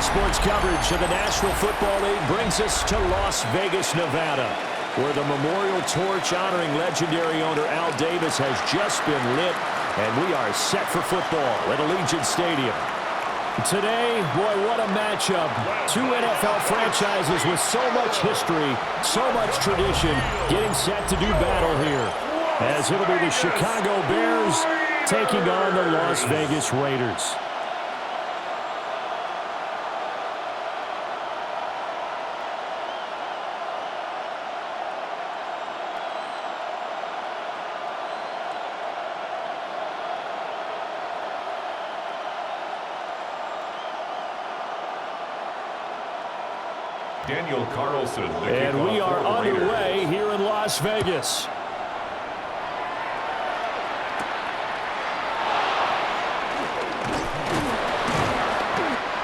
Today's sports coverage of the National Football League brings us to Las Vegas, Nevada, where the memorial torch honoring legendary owner Al Davis has just been lit, and we are set for football at Allegiant Stadium. Today, boy, what a matchup. Two NFL franchises with so much history, so much tradition, getting set to do battle here, as it'll be the Chicago Bears taking on the Las Vegas Raiders. Daniel Carlson. And we are underway here in Las Vegas.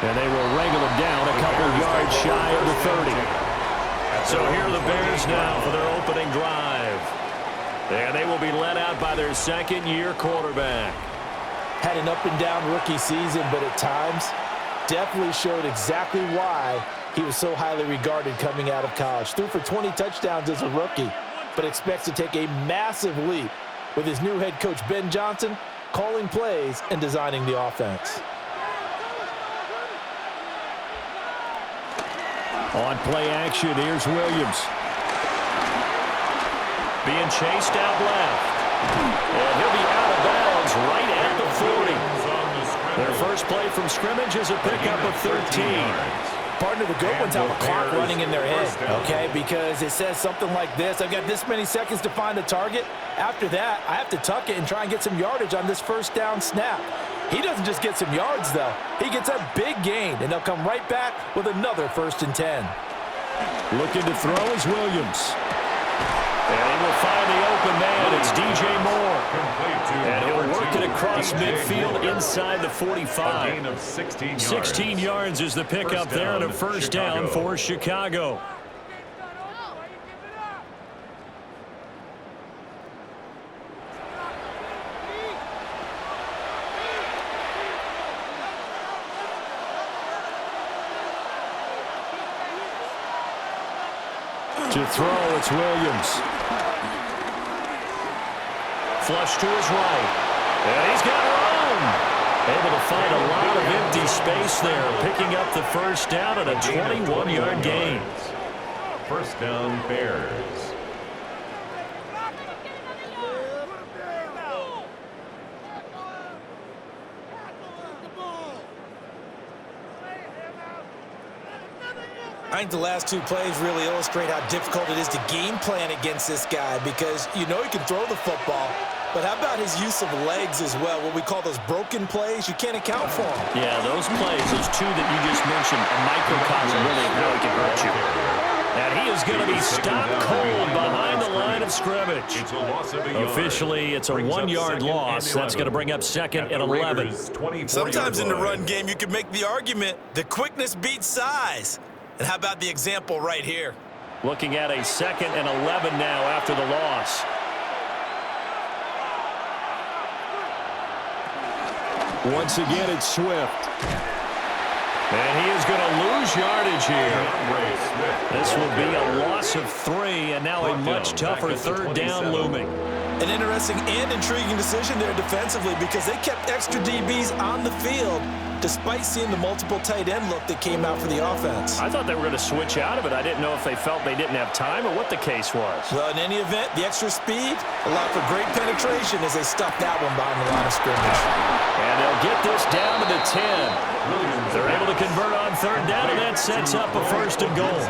And they will wrangle him down a couple yards shy of the 30. So here are the Bears now for their opening drive. And they will be led out by their second-year quarterback. Had an up-and-down rookie season, but at times definitely showed exactly why he was so highly regarded coming out of college. Threw for 20 touchdowns as a rookie, but expects to take a massive leap with his new head coach, Ben Johnson, calling plays and designing the offense. On play action, here's Williams. Being chased out left. And he'll be out of bounds right at the 40. Their first play from scrimmage is a pickup of 13. Partner, the good ones have a clock running in their head, okay? Because it says something like this: I've got this many seconds to find a target. After that, I have to tuck it and try and get some yardage on this first down snap. He doesn't just get some yards, though. He gets a big gain, and they'll come right back with another 1st and 10. Looking to throw is Williams. And he will find the open man. It's DJ Moore. And he'll work it across midfield inside the 45. A gain of 16 yards. 16 yards is the pickup there and a first down for Chicago. To throw, it's Williams. Flush to his right. And he's got room. Able to find a lot of empty space there, picking up the first down and a 21-yard gain. First down, Bears. I think the last two plays really illustrate how difficult it is to game plan against this guy, because you know he can throw the football, but how about his use of legs as well? What we call those broken plays, you can't account for them. Yeah, those plays, those two that you just mentioned, a microcosm really of how he can hurt you. And he is going to be stopped cold behind the line of scrimmage. Officially, it's a 1-yard loss. That's going to bring up 2nd and 11. Sometimes in the run game, you can make the argument that quickness beats size. And how about the example right here? Looking at a 2nd and 11 now after the loss. Once again, it's Swift. And he is going to lose yardage here. This will be a loss of 3, and now a much tougher 3rd down looming. An interesting and intriguing decision there defensively, because they kept extra DBs on the field despite seeing the multiple tight end look that came out for the offense. I thought they were going to switch out of it. I didn't know if they felt they didn't have time or what the case was. Well, in any event, the extra speed allowed for great penetration as they stuffed that one behind the line of scrimmage. And they'll get this down to the 10. They're able to convert on 3rd down, and that sets up a 1st and goal.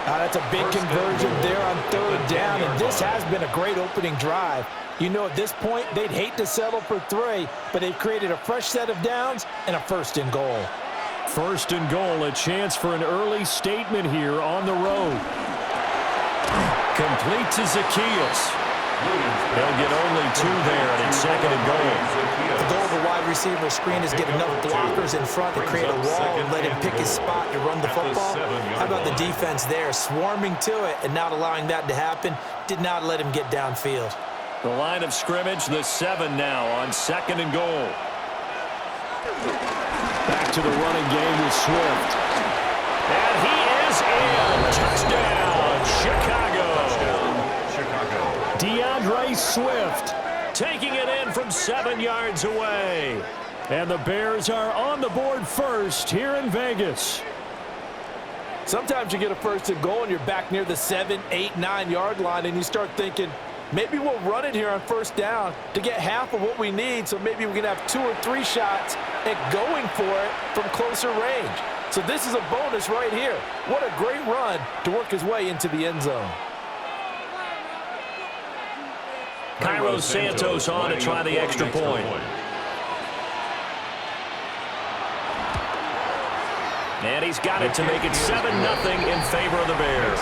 That's a big conversion there on 3rd down, and this has been a great opening drive. You know, at this point, they'd hate to settle for 3, but they've created a fresh set of downs and a 1st and goal. 1st and goal, a chance for an early statement here on the road. Complete to Zacchaeus. They'll get only 2 there, and it's 2nd and goal. The goal of a wide receiver screen is get enough blockers in front to create a wall and let him pick his spot to run the football. How about the defense there, swarming to it and not allowing that to happen? Did not let him get downfield. The line of scrimmage, the 7 now on 2nd and goal. Back to the running game with Swift. And he is in. Touchdown, Chicago. DeAndre Swift taking it in from 7 yards away. And the Bears are on the board first here in Vegas. Sometimes you get a first and goal and you're back near the 7, 8, 9 yard line and you start thinking, maybe we'll run it here on first down to get half of what we need, so maybe we can have 2 or 3 shots at going for it from closer range. So this is a bonus right here. What a great run to work his way into the end zone. Cairo Santos on to try the extra point. And he's got it to make it 7-0 in favor of the Bears.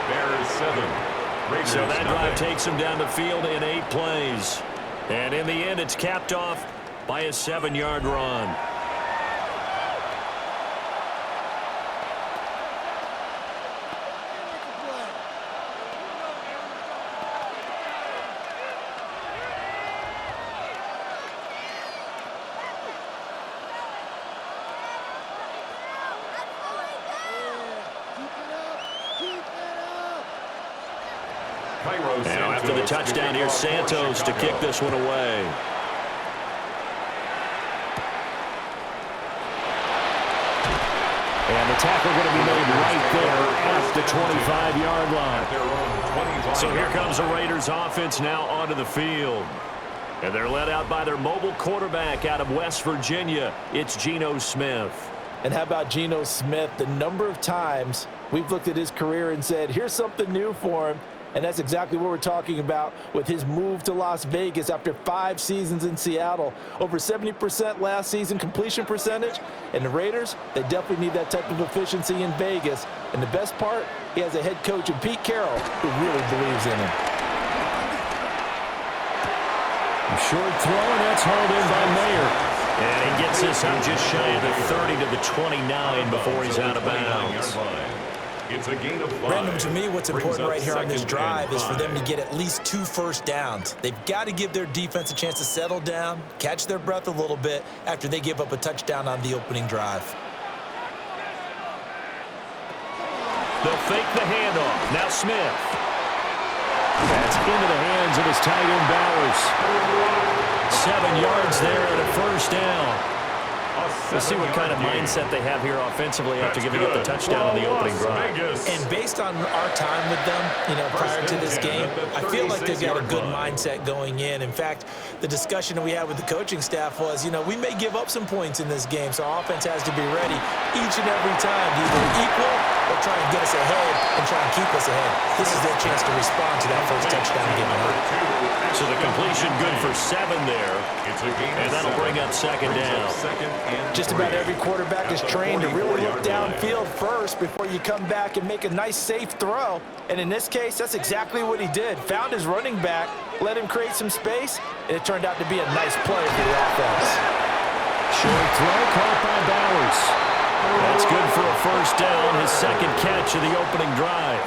Bears 7. So that drive takes him down the field in 8 plays. And in the end, it's capped off by a 7-yard run. Now after the touchdown, here's Santos to kick this one away. And the tackle going to be made right there at the 25-yard line. So here comes the Raiders offense now onto the field. And they're led out by their mobile quarterback out of West Virginia. It's Geno Smith. And how about Geno Smith? The number of times we've looked at his career and said, here's something new for him. And that's exactly what we're talking about with his move to Las Vegas after 5 seasons in Seattle. Over 70% last season completion percentage. And the Raiders, they definitely need that type of efficiency in Vegas. And the best part, he has a head coach in Pete Carroll who really believes in him. A short throw, and that's hauled in by Mayer. And he gets this up just shy of the 30 to the 29 before he's out of bounds. It's a gain of 5. Brandon, to me, what's important right here on this drive is for them to get at least 2 first downs. They've got to give their defense a chance to settle down, catch their breath a little bit after they give up a touchdown on the opening drive. They'll fake the handoff. Now Smith. That's into the hands of his tight end Bowers. 7 yards there and a first down. Let's see what kind of mindset they have here offensively after giving up the touchdown on the opening drive. And based on our time with them, prior to this game, I feel like they've got a good mindset going in. In fact, the discussion that we had with the coaching staff was, we may give up some points in this game, so our offense has to be ready each and every time to either equal or try and get us ahead and try and keep us ahead. This is their chance to respond to that first touchdown given up. So the completion good for 7 there. And that'll bring up second down. Just about every quarterback is trained to really look downfield first before you come back and make a nice, safe throw. And in this case, that's exactly what he did. Found his running back, let him create some space, and it turned out to be a nice play for the offense. Short throw caught by Bowers. That's good for a first down, his second catch of the opening drive.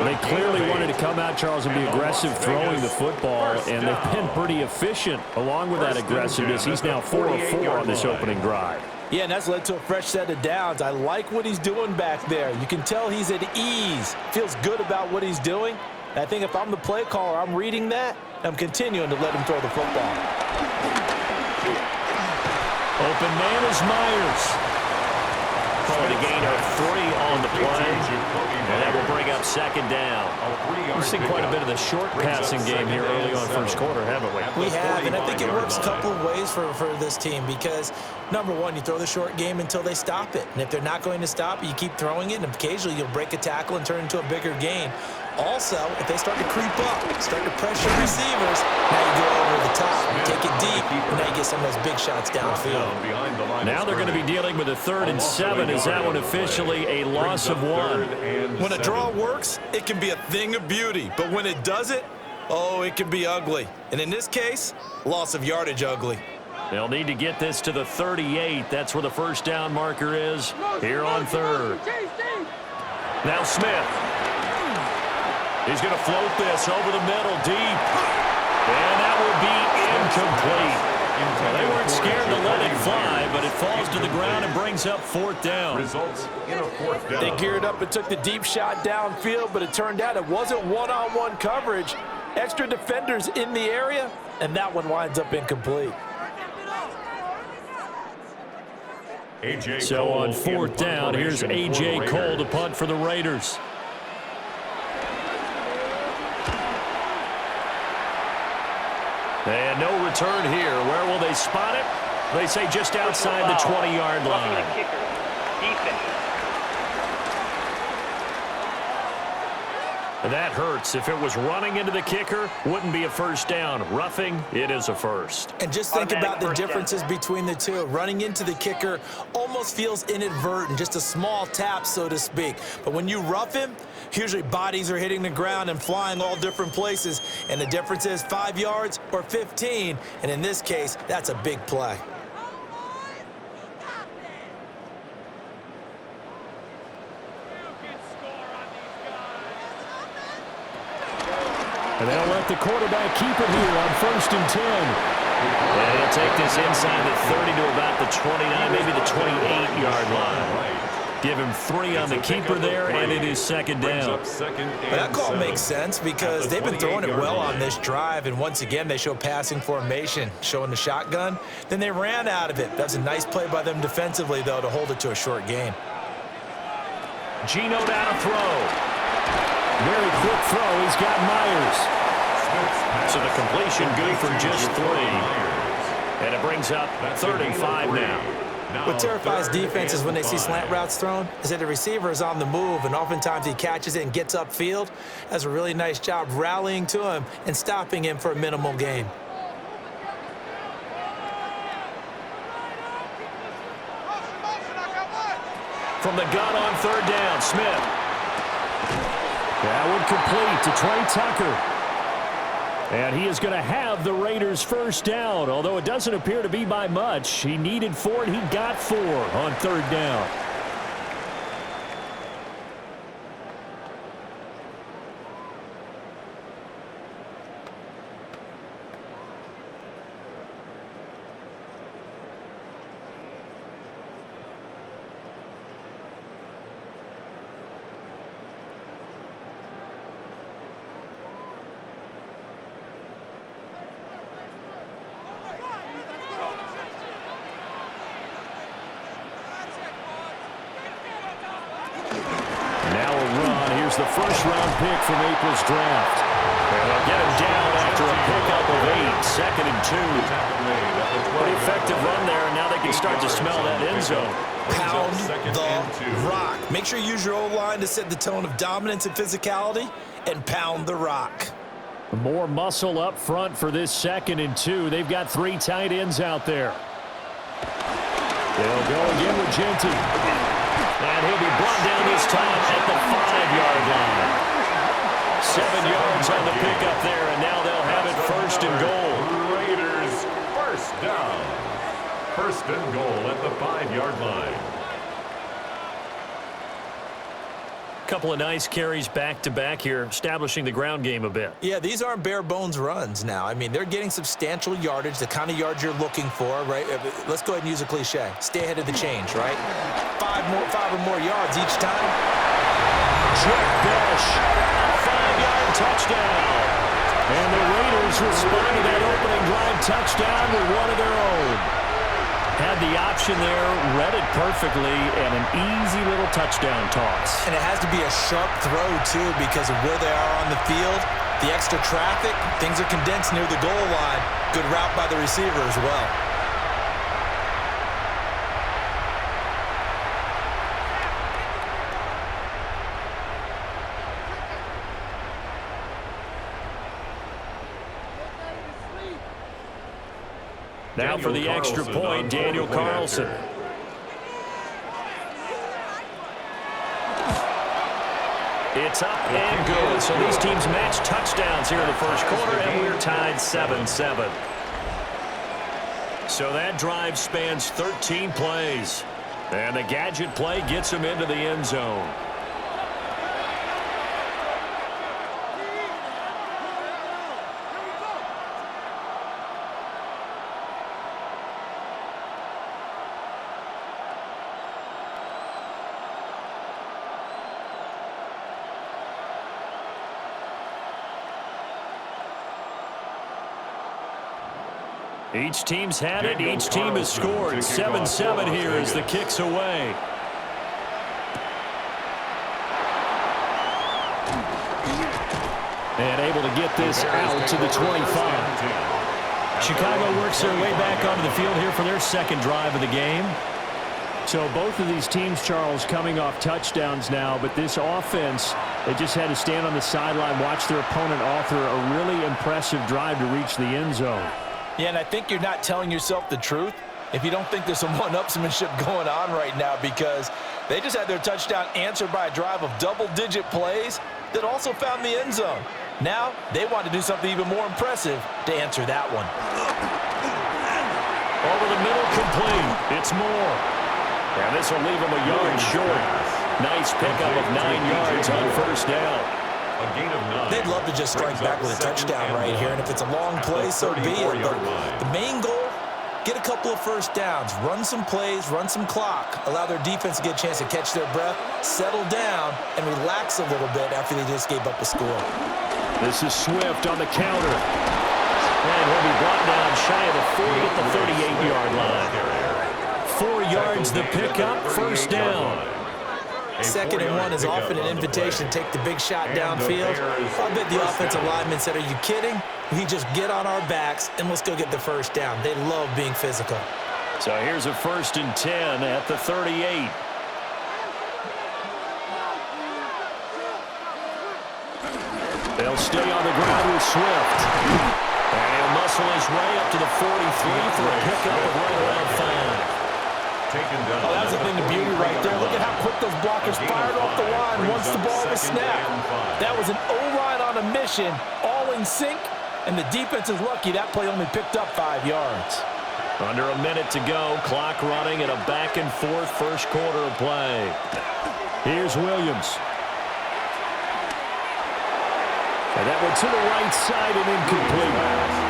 They clearly wanted to come out, Charles, and be aggressive throwing the football, and they've been pretty efficient along with that aggressiveness. He's now 4 of 4 on this opening drive. Yeah, and that's led to a fresh set of downs. I like what he's doing back there. You can tell he's at ease, feels good about what he's doing. And I think if I'm the play caller, I'm reading that, and I'm continuing to let him throw the football. Open man is Myers. Probably a gain of 3 on the play, and that will bring up second down. We've seen quite a bit of the short passing game here early on first quarter, haven't we? We have, and I think it works a couple of ways for this team because, number one, you throw the short game until they stop it. And if they're not going to stop it, you keep throwing it, and occasionally you'll break a tackle and turn it into a bigger gain. Also, if they start to creep up, start to pressure receivers, now you go over the top, you take it deep, and now you get some of those big shots downfield. Now they're going to be dealing with a 3rd and 7. Is that one officially a loss of 1? When a draw works, it can be a thing of beauty. But when it doesn't, oh, it can be ugly. And in this case, loss of yardage ugly. They'll need to get this to the 38. That's where the first down marker is here on 3rd. Now Smith. He's going to float this over the middle deep. And that will be incomplete. Well, they weren't scared to let it fly, but but it falls to the ground and brings up 4th down. Results in a 4th down. They geared up and took the deep shot downfield, but it turned out it wasn't one-on-one coverage. Extra defenders in the area, and that one winds up incomplete. So on 4th down, here's A.J. Cole to punt for the Raiders. And no return here. Where will they spot it? They say just outside the 20-yard line. And that hurts. If it was running into the kicker, wouldn't be a first down. Roughing, it is a first. And just think about the differences between the two. Running into the kicker almost feels inadvertent, just a small tap, so to speak. But when you rough him, usually bodies are hitting the ground and flying all different places. And the difference is 5 yards or 15. And in this case, that's a big play. And they'll let the quarterback keep it here on 1st and 10. And he'll take this inside the 30 to about the 29, maybe the 28-yard line. Give him 3 on the keeper there, and it is 2nd down. That call makes sense because they've been throwing it well on this drive, and once again, they show passing formation, showing the shotgun. Then they ran out of it. That's a nice play by them defensively, though, to hold it to a short gain. Geno down to throw. Very quick throw. He's got Myers. So the completion good for just 3. And it brings up 3rd and 5 now. What terrifies defenses when they see slant routes thrown is that the receiver is on the move, and oftentimes he catches it and gets upfield. Does a really nice job rallying to him and stopping him for a minimal gain. From the gun on 3rd down, Smith. That one complete to Trey Tucker. And he is going to have the Raiders' first down, although it doesn't appear to be by much. He needed 4, and he got 4 on 3rd down. The first-round pick from April's draft. And they'll get him down after a pickup of 8, 2nd and 2. Pretty effective run there, and now they can start to smell that end zone. Pound the rock. Make sure you use your O-line to set the tone of dominance and physicality, and pound the rock. More muscle up front for this 2nd and 2. They've got 3 tight ends out there. They'll go again with Genty. And he'll be brought down this time at the 5-yard line. 7 yards on the pickup there, and now they'll have it 1st and goal. Raiders, 1st down. 1st and goal at the 5-yard line. Couple of nice carries back-to-back here, establishing the ground game a bit. Yeah, these aren't bare-bones runs now. I mean, they're getting substantial yardage, the kind of yards you're looking for, right? Let's go ahead and use a cliche. Stay ahead of the change, right? 5 or more yards each time. Jack Besh, 5-yard touchdown. And the Raiders respond to that opening drive touchdown with one of their own. Had the option there, read it perfectly, and an easy little touchdown toss. And it has to be a sharp throw, too, because of where they are on the field. The extra traffic, things are condensed near the goal line. Good route by the receiver as well. Now for the extra point, Daniel Carlson. It's up and good. So these teams match touchdowns here in the first quarter, and we're tied 7-7. So that drive spans 13 plays. And the gadget play gets him into the end zone. Each team's had it. Each team has scored. 7-7 here as the kick's away. And able to get this out to the 25. Chicago works their way back onto the field here for their second drive of the game. So both of these teams, Charles, coming off touchdowns now, but this offense, they just had to stand on the sideline, watch their opponent author a really impressive drive to reach the end zone. Yeah, and I think you're not telling yourself the truth if you don't think there's some one-upsmanship going on right now, because they just had their touchdown answered by a drive of double-digit plays that also found the end zone. Now they want to do something even more impressive to answer that one. Over the middle, complete. It's Moore. And this will leave him a yard short. Nice pickup of 9 yards on first down. A gain of 9. They'd love to just strike back with a touchdown right here, and if it's a long play, so be it. But the main goal, get a couple of first downs, run some plays, run some clock, allow their defense to get a chance to catch their breath, settle down, and relax a little bit after they just gave up a score. This is Swift on the counter. And he'll be brought down shy of the 40 at the 38-yard line. 4 yards the pickup, first down. 2nd and 1 is often an invitation to take the big shot downfield. I bet the offensive lineman said, are you kidding? We just get on our backs and let's go get the first down. They love being physical. So here's a 1st and 10 at the 38. They'll stay on the ground with Swift. And he'll muscle his way up to the 43 for a pickup of right around 5. Oh, that's a thing of beauty right there. Look at how quick those blockers fired off the line once the ball was snapped. That was an O-line on a mission, all in sync, and the defense is lucky that play only picked up 5 yards. Under a minute to go, clock running in a back-and-forth first quarter of play. Here's Williams. And that one to the right side and incomplete.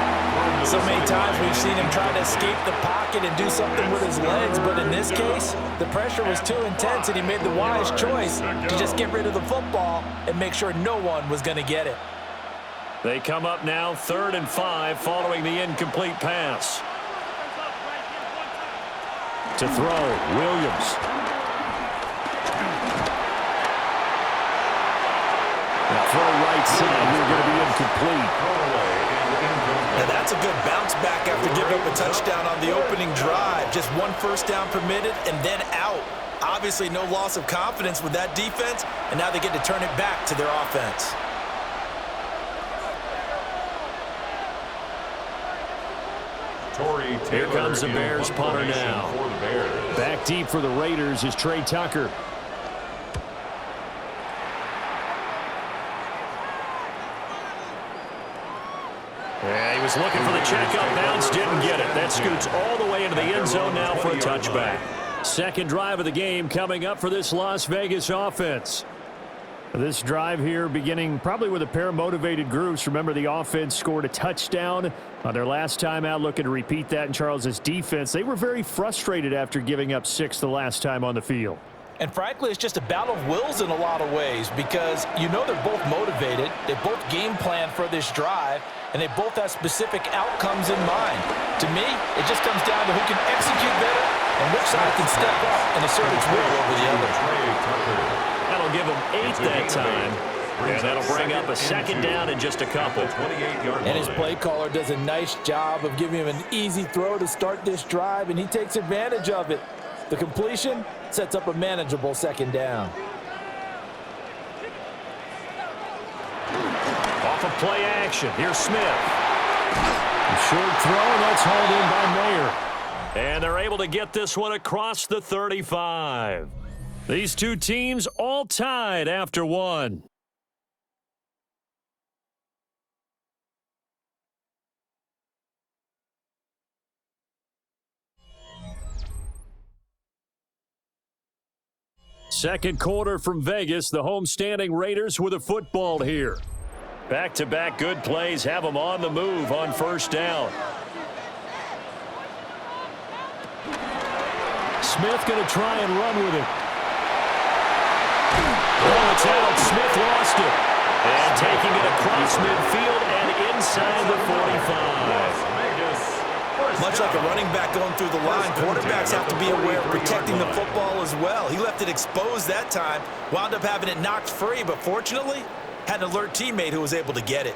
So many times we've seen him try to escape the pocket and do something with his legs, but in this case, the pressure was too intense and he made the wise choice to just get rid of the football and make sure no one was going to get it. They come up now 3rd and 5 following the incomplete pass. To throw, Williams. Now throw right side, you're going to be incomplete. And that's a good bounce back after giving up a touchdown on the opening drive. Just 1 first down permitted and then out. Obviously no loss of confidence with that defense, and now they get to turn it back to their offense. Here comes the Bears punter now. Back deep for the Raiders is Trey Tucker. Yeah, he was looking for the checkup bounce, didn't get it. That scoots all the way into the end zone now for a touchback. Second drive of the game coming up for this Las Vegas offense. This drive here beginning probably with a pair of motivated groups. Remember, the offense scored a touchdown on their last time out, looking to repeat that in Charles's defense. They were very frustrated after giving up 6 the last time on the field. And frankly, it's just a battle of wills in a lot of ways, because you know they're both motivated, they both game plan for this drive, and they both have specific outcomes in mind. To me, it just comes down to who can execute better and which side can step up and assert its will over the other. That'll give them 8 that time, and that'll bring up a 2nd down in just a couple. And his play caller does a nice job of giving him an easy throw to start this drive, and he takes advantage of it. The completion sets up a manageable 2nd down. Off of play action, here's Smith. A short throw, and that's hauled in by Mayer. And they're able to get this one across the 35. These two teams all tied after 1. Second quarter from Vegas. The homestanding Raiders with a football here. Back-to-back good plays have them on the move on first down. Smith going to try and run with it. Oh, it's out. Smith lost it. And taking it across midfield and inside the 45. Much like a running back going through the line, quarterbacks have to be aware of protecting the football as well. He left it exposed that time, wound up having it knocked free, but fortunately, had an alert teammate who was able to get it.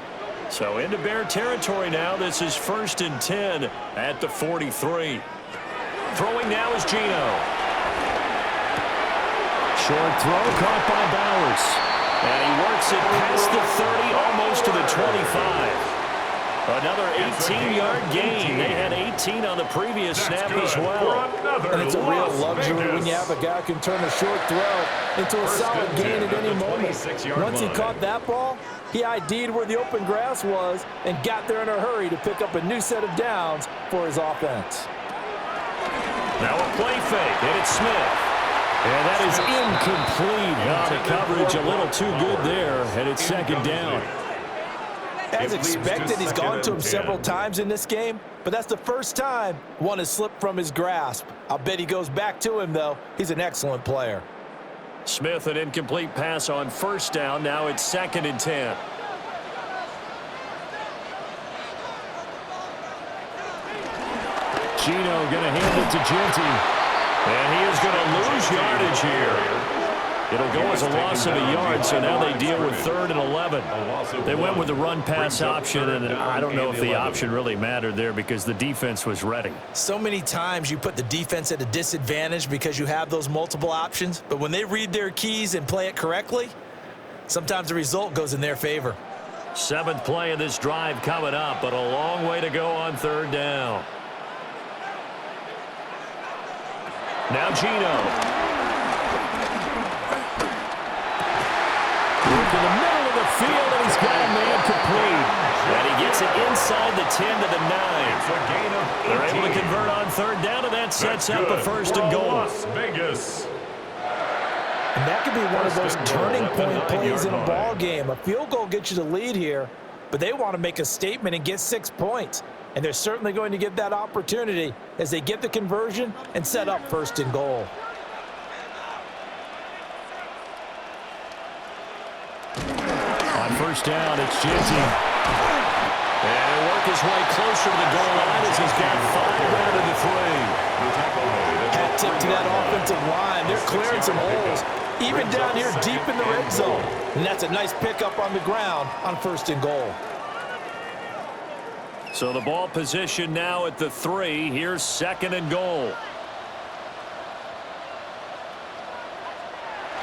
So into Bear territory now. This is 1st and 10 at the 43. Throwing now is Geno. Short throw caught by Bowers. And he works it past the 30, almost to the 25. Another 18-yard gain. They had 18 on the previous snap as well. And it's a real luxury when you have a guy who can turn a short throw into a solid gain at any moment. Once he caught that ball, he ID'd where the open grass was and got there in a hurry to pick up a new set of downs for his offense. Now a play fake, and it's Smith. And that is incomplete. The coverage a little too good there, and it's 2nd down. As expected, he's gone to him several times in this game, but that's the first time one has slipped from his grasp. I'll bet he goes back to him, though. He's an excellent player. Smith, an incomplete pass on 1st down. Now it's 2nd and 10. Geno going to hand it to Genty. And he is going to lose yardage here. It'll go as a loss of a yard, so now they deal with 3rd and 11. They went with the run-pass option, and I don't know if the option really mattered there because the defense was ready. So many times you put the defense at a disadvantage because you have those multiple options, but when they read their keys and play it correctly, sometimes the result goes in their favor. 7th play of this drive coming up, but a long way to go on 3rd down. Now Geno. To the middle of the field, and he's got a man complete. And he gets it inside the 10 to the 9. They're able to convert on 3rd down, and that sets up a 1st and goal. Las Vegas. And that could be one of those turning point plays in a ball game. A field goal gets you the lead here, but they want to make a statement and get 6 points. And they're certainly going to get that opportunity as they get the conversion and set up 1st and goal. On 1st down, it's Genty. And he'll work his way closer to the goal line as he's got 5 down to the 3. Hat tip to that offensive line. They're clearing some holes, even down here deep in the red zone. And that's a nice pickup on the ground on 1st and goal. So the ball position now at the 3. Here's 2nd and goal.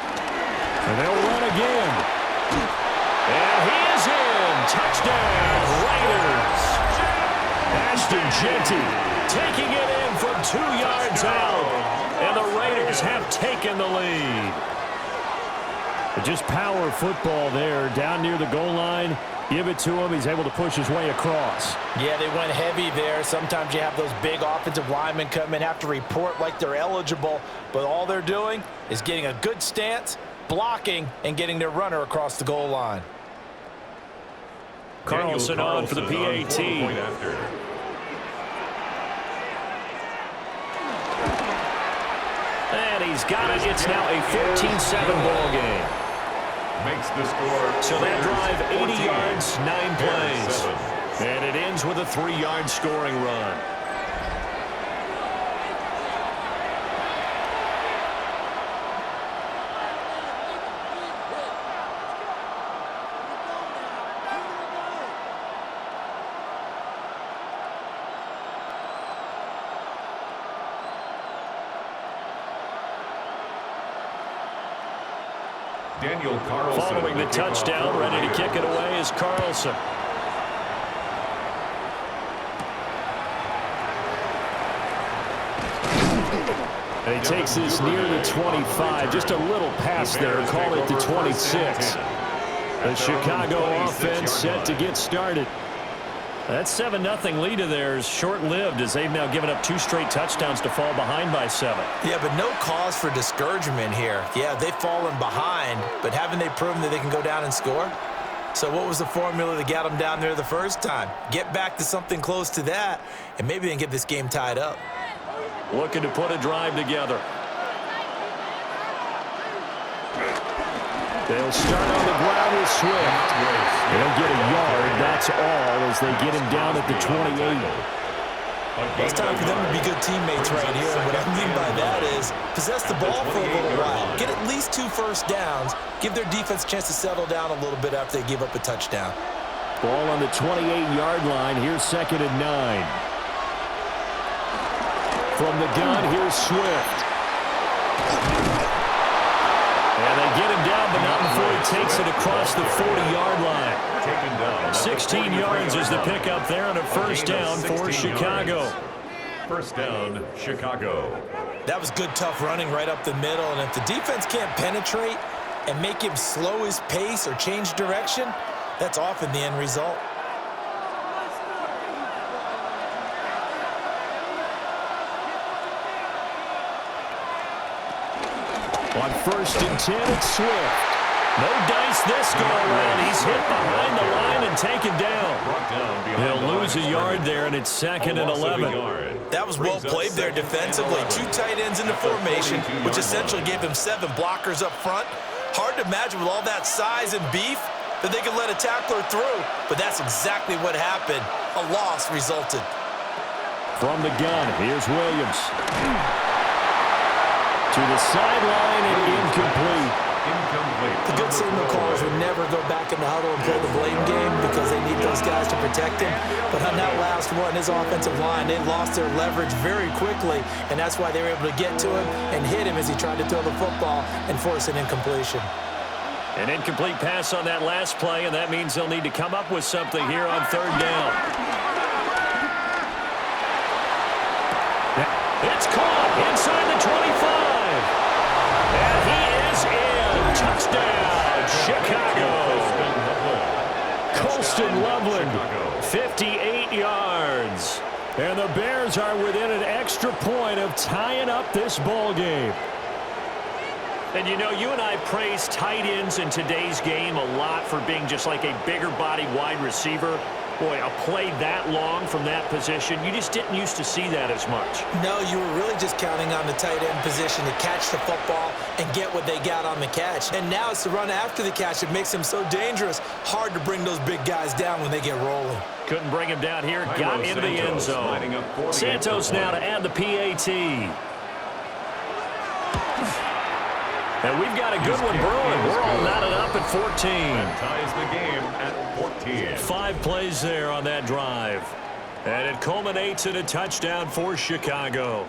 And they'll run again. And he is in. Touchdown, Raiders. Ashton Genty taking it in from 2 yards out. And the Raiders have taken the lead. But just power football there down near the goal line. Give it to him. He's able to push his way across. Yeah, they went heavy there. Sometimes you have those big offensive linemen come in, have to report like they're eligible. But all they're doing is getting a good stance, blocking, and getting their runner across the goal line. Carlson on for the PAT. And he's got it. It's now a 14-7 ball game. Makes the score. So they drive 80 yards, 9 plays. And it ends with a 3-yard scoring run. Daniel Carlson. Following the touchdown, ready to kick it away is Carlson. And he takes this near the 25. Just a little pass there. Call it the 26. The Chicago offense set to get started. That 7-0 lead of theirs short-lived as they've now given up 2 straight touchdowns to fall behind by 7. Yeah, but no cause for discouragement here. Yeah, they've fallen behind, but haven't they proven that they can go down and score? So what was the formula that got them down there the first time? Get back to something close to that, and maybe they can get this game tied up. Looking to put a drive together. They'll start on the ground with Swift. They'll get a yard, that's all, as they get him down at the 28. Well, it's time for them to be good teammates right here. And what I mean by that is possess the ball for a little while. Get at least 2 first downs. Give their defense a chance to settle down a little bit after they give up a touchdown. Ball on the 28-yard line. Here's 2nd and 9. From the gun, here's Swift. And they get him down, but not before he takes it across the 40-yard line. 16 yards is the pickup there on a first down for Chicago. First down, Chicago. That was good, tough running right up the middle. And if the defense can't penetrate and make him slow his pace or change direction, that's often the end result. On 1st and 10, it's Swift. No dice this go around. He's hit behind the line and taken down. He'll lose a yard there, and it's 2nd and 11. That was well played there defensively. 2 tight ends in the formation, which essentially gave him 7 blockers up front. Hard to imagine with all that size and beef that they could let a tackler through, but that's exactly what happened. A loss resulted. From the gun, here's Williams. To the sideline and incomplete. The good signal callers would never go back in the huddle and play the blame game because they need those guys to protect him. But on that last one, his offensive line, they lost their leverage very quickly, and that's why they were able to get to him and hit him as he tried to throw the football and force an incompletion. An incomplete pass on that last play, and that means they'll need to come up with something here on 3rd down. It's caught inside the 25. And he is in. Touchdown, Chicago. Colston Loveland, 58 yards. And the Bears are within an extra point of tying up this ball game. And, you know, you and I praise tight ends in today's game a lot for being just like a bigger-body wide receiver. Boy, a play that long from that position, you just didn't used to see that as much. No, you were really just counting on the tight end position to catch the football and get what they got on the catch. And now it's the run after the catch that makes him so dangerous. Hard to bring those big guys down when they get rolling. Couldn't bring him down here. Got into the end zone. Santos now to add the PAT. And we've got a good one brewing. We're all knotted up at 14. That ties the game at 14. 5 plays there on that drive. And it culminates in a touchdown for Chicago.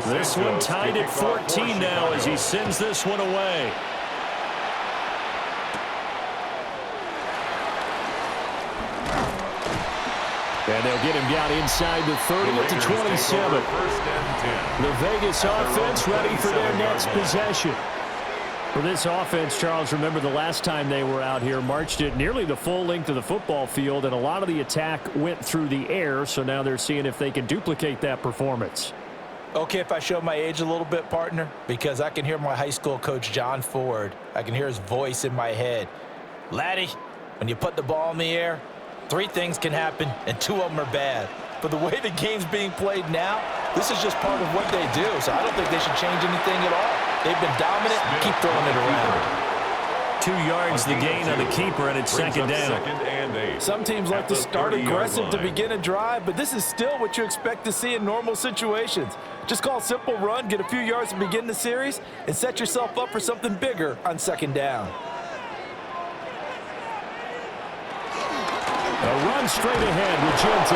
This one tied at 14 now as he sends this one away. And they'll get him down inside the 30 at the 27. The Vegas offense ready for their next possession. For this offense, Charles, remember the last time they were out here, marched it nearly the full length of the football field, and a lot of the attack went through the air, so now they're seeing if they can duplicate that performance. Okay, if I show my age a little bit, partner, because I can hear my high school coach, John Ford. I can hear his voice in my head. Laddie, when you put the ball in the air, 3 things can happen, and 2 of them are bad. But the way the game's being played now, this is just part of what they do, so I don't think they should change anything at all. They've been dominant. Keep throwing it around. 2 yards the gain on the keeper, and it's 2nd down. Some teams like to start aggressive to begin a drive, but this is still what you expect to see in normal situations. Just call a simple run, get a few yards to begin the series, and set yourself up for something bigger on 2nd down. A run straight ahead with Chant.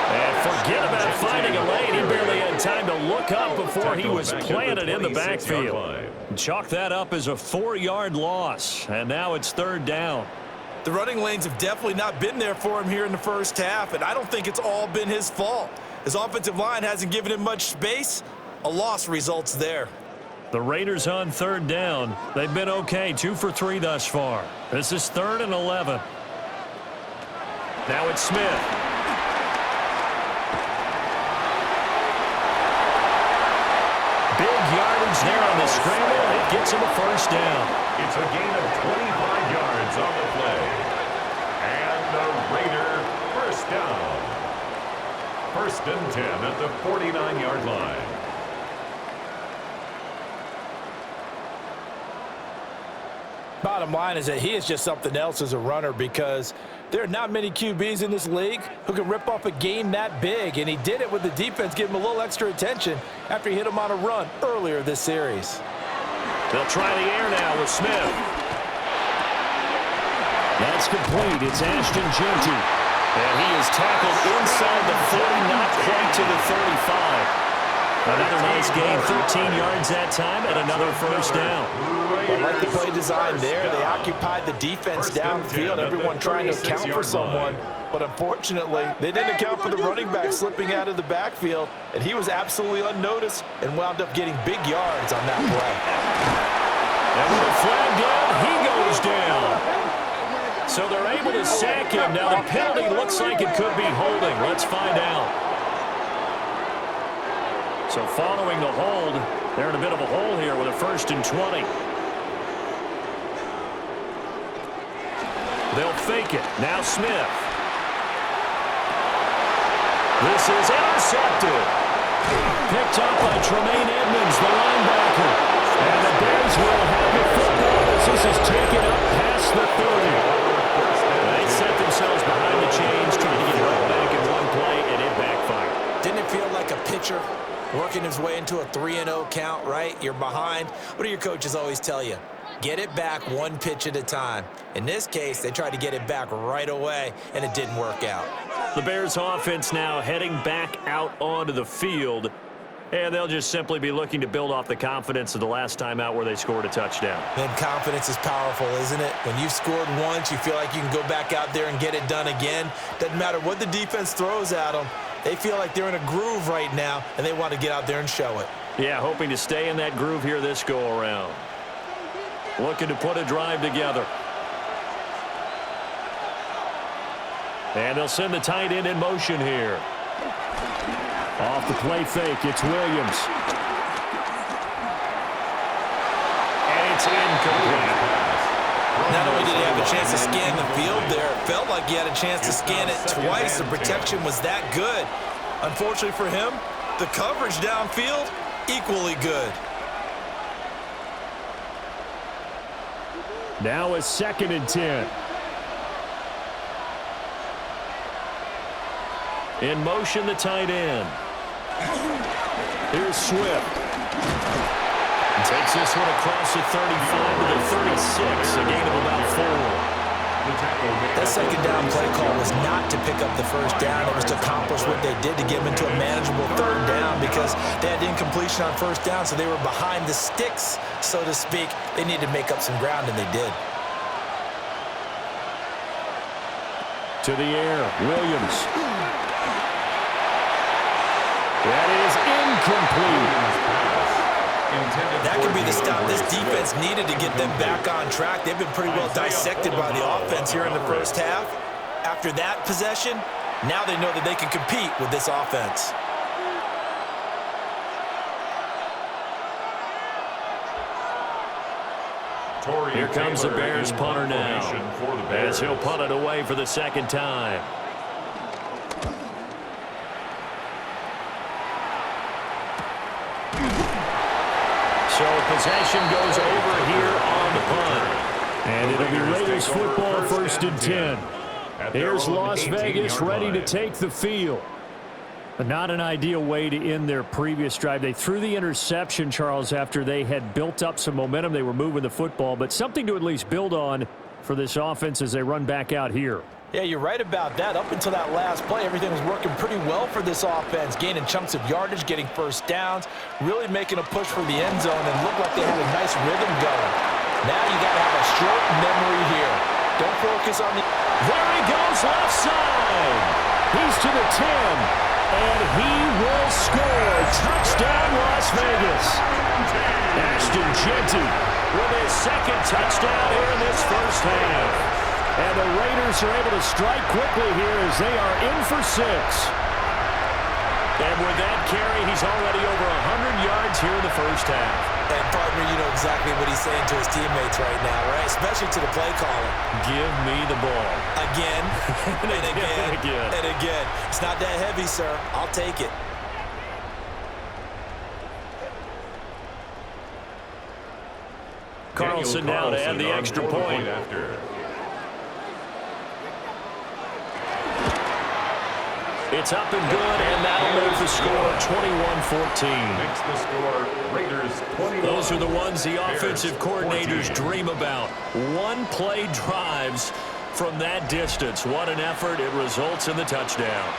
And forget about finding a lane. He barely had time to look up before he was planted in the backfield. Chalk that up as a 4-yard loss, and now it's 3rd down. The running lanes have definitely not been there for him here in the first half, and I don't think it's all been his fault. His offensive line hasn't given him much space. A loss results there. The Raiders on 3rd down. They've been okay, 2 for 3 thus far. This is 3rd and 11. Now it's Smith. Big yardage there on the scramble. It gets him a first down. It's a gain of 25 yards on the play. And the Raider first down. First and 10 at the 49-yard line. Bottom line is that he is just something else as a runner, because there are not many QBs in this league who can rip off a game that big, and he did it with the defense giving him a little extra attention after he hit him on a run earlier this series. They'll try the air now with Smith. That's complete. It's Ashton Genty. And he is tackled inside the 40, not quite to the 35. Another nice gain, 13 yards that time, and another first down. I like the play design there. They occupied the defense downfield, everyone trying to account for someone. But unfortunately, they didn't account for the running back slipping out of the backfield, and he was absolutely unnoticed and wound up getting big yards on that play. And with a flag down, he goes down. So they're able to sack him. Now the penalty looks like it could be holding. Let's find out. So following the hold, they're in a bit of a hole here with a 1st and 20. They'll fake it. Now Smith. This is intercepted. Picked up by Tremaine Edmonds, the linebacker. And the Bears will have the football as this is taken up past the 30. They set themselves behind the chains, trying to get right back in one play, and it backfired. Didn't it feel like a pitcher working his way into a 3-0 count, right? You're behind. What do your coaches always tell you? Get it back one pitch at a time. In this case, they tried to get it back right away, and it didn't work out. The Bears offense now heading back out onto the field, and they'll just simply be looking to build off the confidence of the last time out where they scored a touchdown. Then confidence is powerful, isn't it? When you've scored once, you feel like you can go back out there and get it done again. Doesn't matter what the defense throws at them. They feel like they're in a groove right now, and they want to get out there and show it. Yeah, hoping to stay in that groove here this go-around. Looking to put a drive together. And they'll send the tight end in motion here. Off the play fake, it's Williams. And it's incomplete. Not only did he have a chance to scan the field there, it felt like he had a chance to scan it twice. The protection was that good. Unfortunately for him, the coverage downfield, equally good. Now a 2nd and 10. In motion, the tight end. Here's Swift. Takes this one across the 35 to the 36, a gain of about 4. That second down play call was not to pick up the first down. It was to accomplish what they did to get them into a manageable 3rd down, because they had incompletion on 1st down, so they were behind the sticks, so to speak. They needed to make up some ground, and they did. To the air, Williams. That is incomplete. That could be the stop this defense needed to get them back on track. They've been pretty well dissected by the offense here in the first half. After that possession, now they know that they can compete with this offense. Here comes the Bears punter now, as he'll punt it away for the 2nd time. So possession goes over here on the punt. And it'll be Raiders football, 1st and 10. Here's Las Vegas ready to take the field. But not an ideal way to end their previous drive. They threw the interception, Charles, after they had built up some momentum. They were moving the football, but something to at least build on for this offense as they run back out here. Yeah, you're right about that. Up until that last play, everything was working pretty well for this offense, gaining chunks of yardage, getting first downs, really making a push for the end zone, and looked like they had a nice rhythm going. Now you got to have a short memory here. Don't focus on the... There he goes, left side. He's to the 10, and he will score. Touchdown, Las Vegas. Ashton Genty with his 2nd touchdown here in this first half. And the Raiders are able to strike quickly here as they are in for 6. And with that carry, he's already over 100 yards here in the first half. And, partner, you know exactly what he's saying to his teammates right now, right? Especially to the play caller. Give me the ball. Again, and again, and again. It's not that heavy, sir. I'll take it. Carlson now to add the extra point. It's up and good, and that'll make the score 21-14. Makes the score Raiders 21. Those are the ones the offensive coordinators dream about. One-play drives from that distance. What an effort. It results in the touchdown.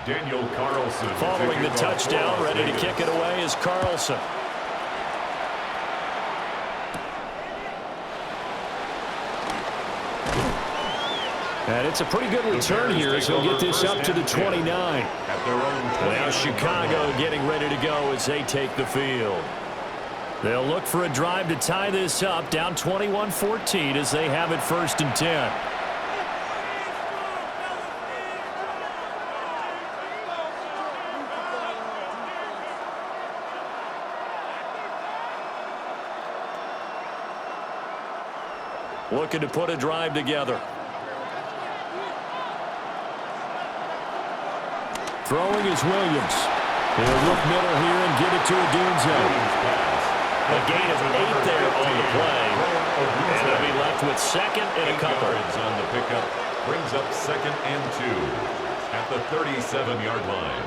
Daniel Carlson. Following the touchdown, ready to kick it away is Carlson. And it's a pretty good return here as he'll get this up to the 29. Now Chicago getting ready to go as they take the field. They'll look for a drive to tie this up, down 21-14 as they have it 1st and 10. Looking to put a drive together. Throwing is Williams. He'll look middle here and give it to Adunze. A gain of 8 there on the play. And they'll be left with 2nd and a couple. On the pickup brings up 2nd and 2 at the 37-yard line.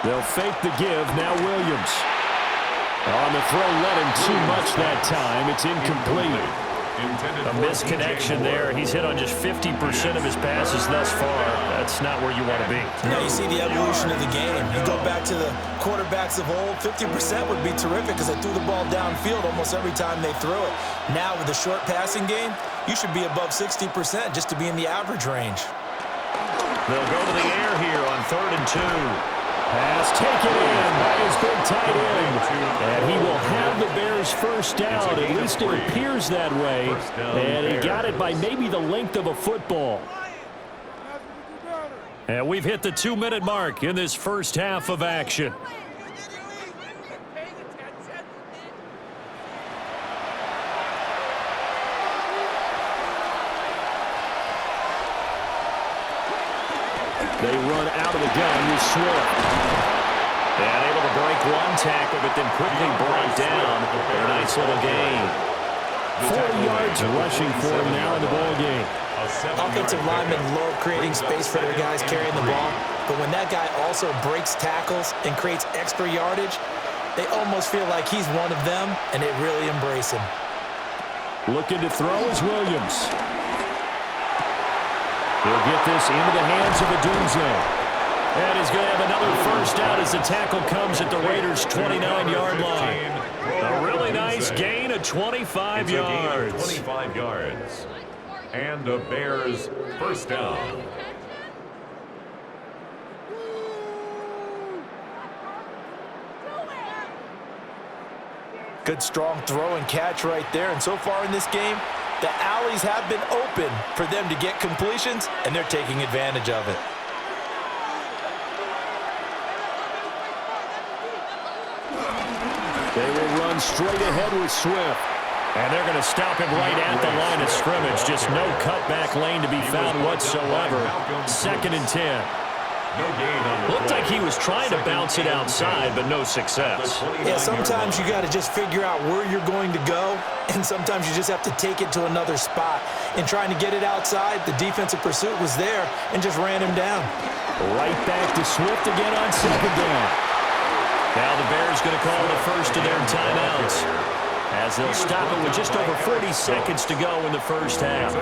They'll fake the give. Now Williams. On the throw, led him too much that time. It's incomplete. A misconnection there. He's hit on just 50% of his passes thus far. That's not where you want to be. Now you see the evolution of the game. You go back to the quarterbacks of old, 50% would be terrific because they threw the ball downfield almost every time they threw it. Now with the short passing game, you should be above 60% just to be in the average range. They'll go to the air here on 3rd and 2. Pass taken in by his big tight end. And he will have the Bears first down. At least it appears that way. And he got it by maybe the length of a football. And we've hit the 2-minute mark in this first half of action. They run out of the gun with Swift. And able to break one tackle, but then quickly brought down. A nice little gain. 40 yards rushing for him now in the ball game. Offensive linemen love creating space for their guys carrying the ball, but when that guy also breaks tackles and creates extra yardage, they almost feel like he's one of them, and they really embrace him. Looking to throw is Williams. He'll get this into the hands of Adunze. And he's going to have another first down as the tackle comes at the Raiders' 29-yard line. A really nice gain of 25 yards. 25 yards. And the Bears first down. Good strong throw and catch right there. And so far in this game, the alleys have been open for them to get completions, and they're taking advantage of it. They will run straight ahead with Swift. And they're going to stop him right at the line of scrimmage. Just no cutback lane to be found whatsoever. 2nd and 10. Looked like he was trying to bounce it outside, but no success. Yeah, sometimes you got to just figure out where you're going to go, and sometimes you just have to take it to another spot. In trying to get it outside, the defensive pursuit was there and just ran him down. Right back to Swift again on 2nd down. Now the Bears going to call the first of their timeouts, as they'll stop it with just over 40 seconds to go in the first half.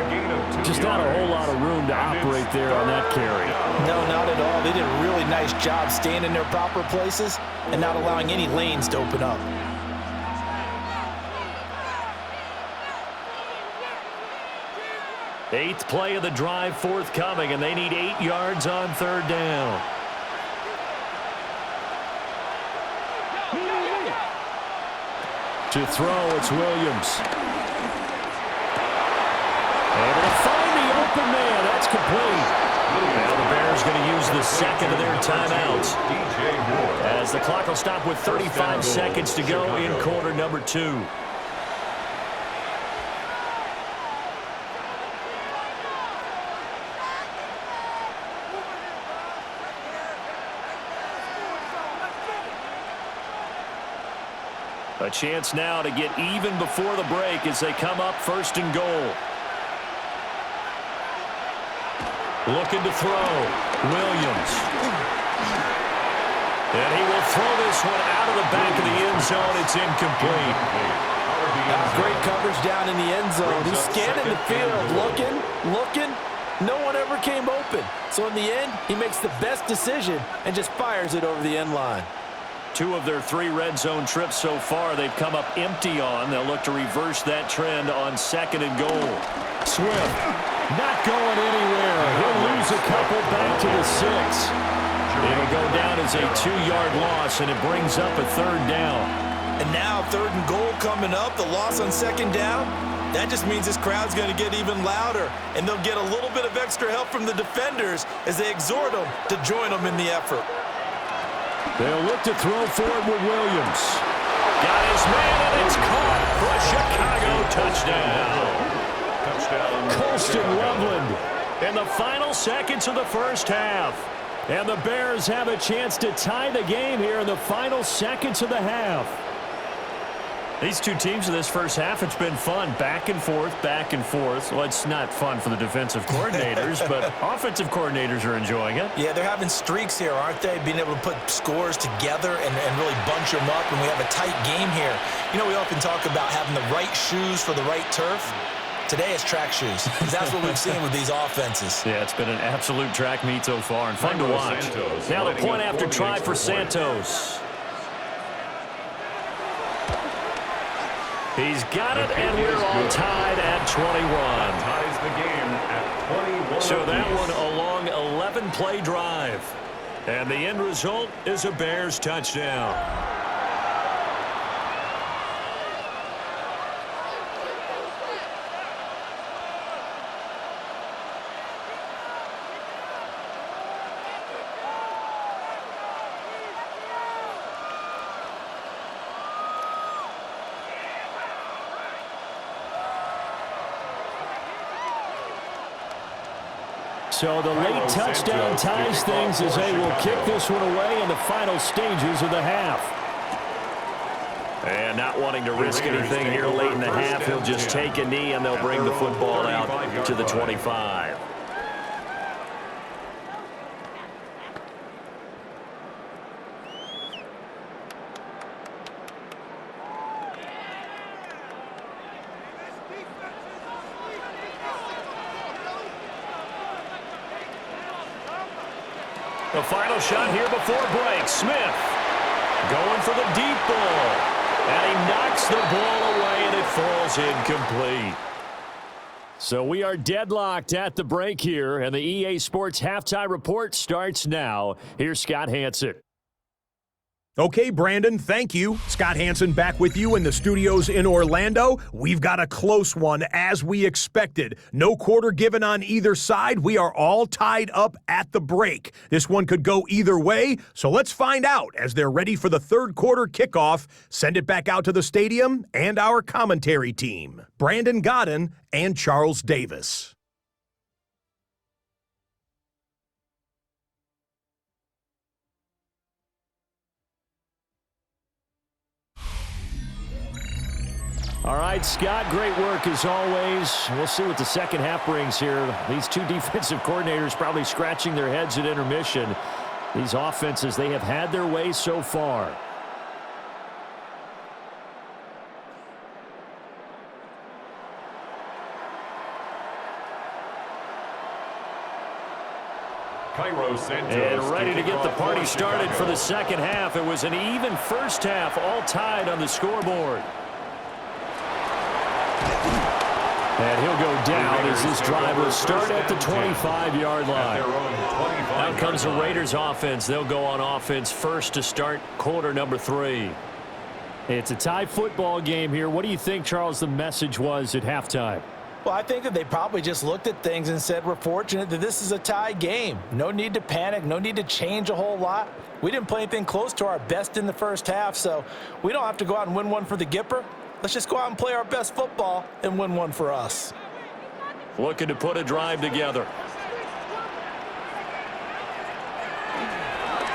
Just not a whole lot of room to operate there on that carry. No, not at all. They did a really nice job staying in their proper places and not allowing any lanes to open up. Eighth play of the drive forthcoming, and they need 8 yards on third down. To throw, it's Williams. Able to find the open man. That's complete. Now the Bears going to use the second of their timeouts, as the clock will stop with 35 seconds to go in quarter number 2. A chance now to get even before the break as they come up first and goal. Looking to throw. Williams. And he will throw this one out of the back of the end zone. It's incomplete. Great coverage down in the end zone. He's scanning the field, looking. No one ever came open. So in the end, he makes the best decision and just fires it over the end line. 2 of their 3 red zone trips so far they've come up empty on. They'll look to reverse that trend on second and goal. Swift not going anywhere. He'll lose a couple back to the 6. It'll go down as a 2-yard loss, and it brings up a third down. And now third and goal coming up. The loss on second down. That just means this crowd's going to get even louder, and they'll get a little bit of extra help from the defenders as they exhort them to join them in the effort. They'll look to throw for it with Williams. Got his man, and it's caught for a Chicago touchdown. Colston Loveland in the final seconds of the first half. And the Bears have a chance to tie the game here in the final seconds of the half. These 2 teams in this first half, it's been fun. Back and forth, back and forth. Well, it's not fun for the defensive coordinators, but offensive coordinators are enjoying it. Yeah, they're having streaks here, aren't they? Being able to put scores together and really bunch them up, and we have a tight game here. You know, we often talk about having the right shoes for the right turf. Today it's track shoes, because that's what we've seen with these offenses. Yeah, it's been an absolute track meet so far, and fun to watch. Now the point after try for Santos. He's got it, and we're all tied at 21. Ties the game at 21. So that one a long 11-play drive. And the end result is a Bears touchdown. So the late touchdown ties things as they will kick this one away in the final stages of the half. And not wanting to risk anything here late in the half, he'll just take a knee and they'll bring the football out to the 25. The final shot here before break. Smith going for the deep ball. And he knocks the ball away, and it falls incomplete. So we are deadlocked at the break here, and the EA Sports Halftime Report starts now. Here's Scott Hansen. Okay, Brandon, thank you. Scott Hansen back with you in the studios in Orlando. We've got a close one, as we expected. No quarter given on either side. We are all tied up at the break. This one could go either way, so let's find out as they're ready for the third quarter kickoff. Send it back out to the stadium and our commentary team, Brandon Godden and Charles Davis. All right, Scott, great work as always. We'll see what the second half brings here. These 2 defensive coordinators probably scratching their heads at intermission. These offenses, they have had their way so far. And ready to get the party started for the second half. It was an even first half, all tied on the scoreboard. And he'll go down as this drive will start at the 25-yard line. Now comes the Raiders offense. They'll go on offense first to start quarter number 3. It's a tie football game here. What do you think, Charles, the message was at halftime? Well, I think that they probably just looked at things and said, we're fortunate that this is a tie game. No need to panic. No need to change a whole lot. We didn't play anything close to our best in the first half, so we don't have to go out and win one for the Gipper. Let's just go out and play our best football and win one for us. Looking to put a drive together.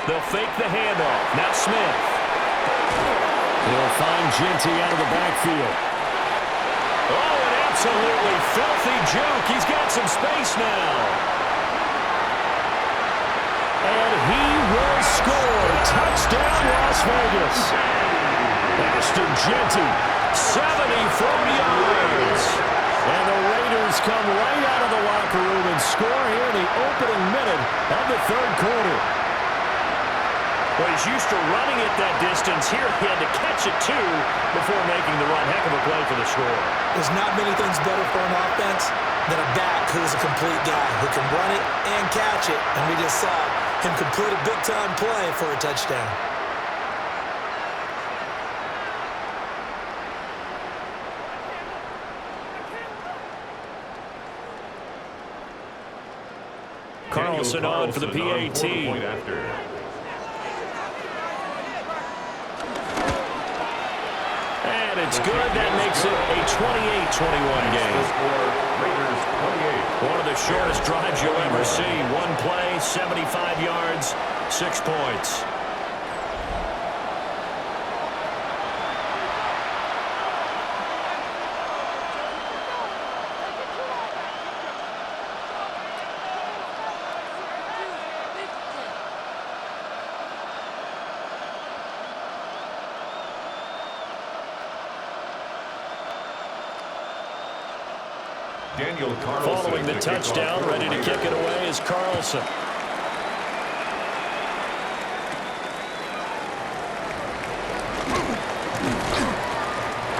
They'll fake the handoff. Now Smith. He'll find Genty out of the backfield. Oh, an absolutely filthy juke. He's got some space now. And he will score. Touchdown, Las Vegas. Ashton Genty, 74 yards. And the Raiders come right out of the locker room and score here in the opening minute of the third quarter. Well, he's used to running it that distance. Here he had to catch it, too, before making the run. Heck of a play for the score. There's not many things better for an offense than a back who is a complete guy who can run it and catch it. And we just saw him complete a big-time play for a touchdown. Carlson on for the PAT. And it's good. That makes it a 28-21 game. One of the shortest drives you'll ever see. One play, 75 yards, 6 points. Following the touchdown, ready to kick it away is Carlson.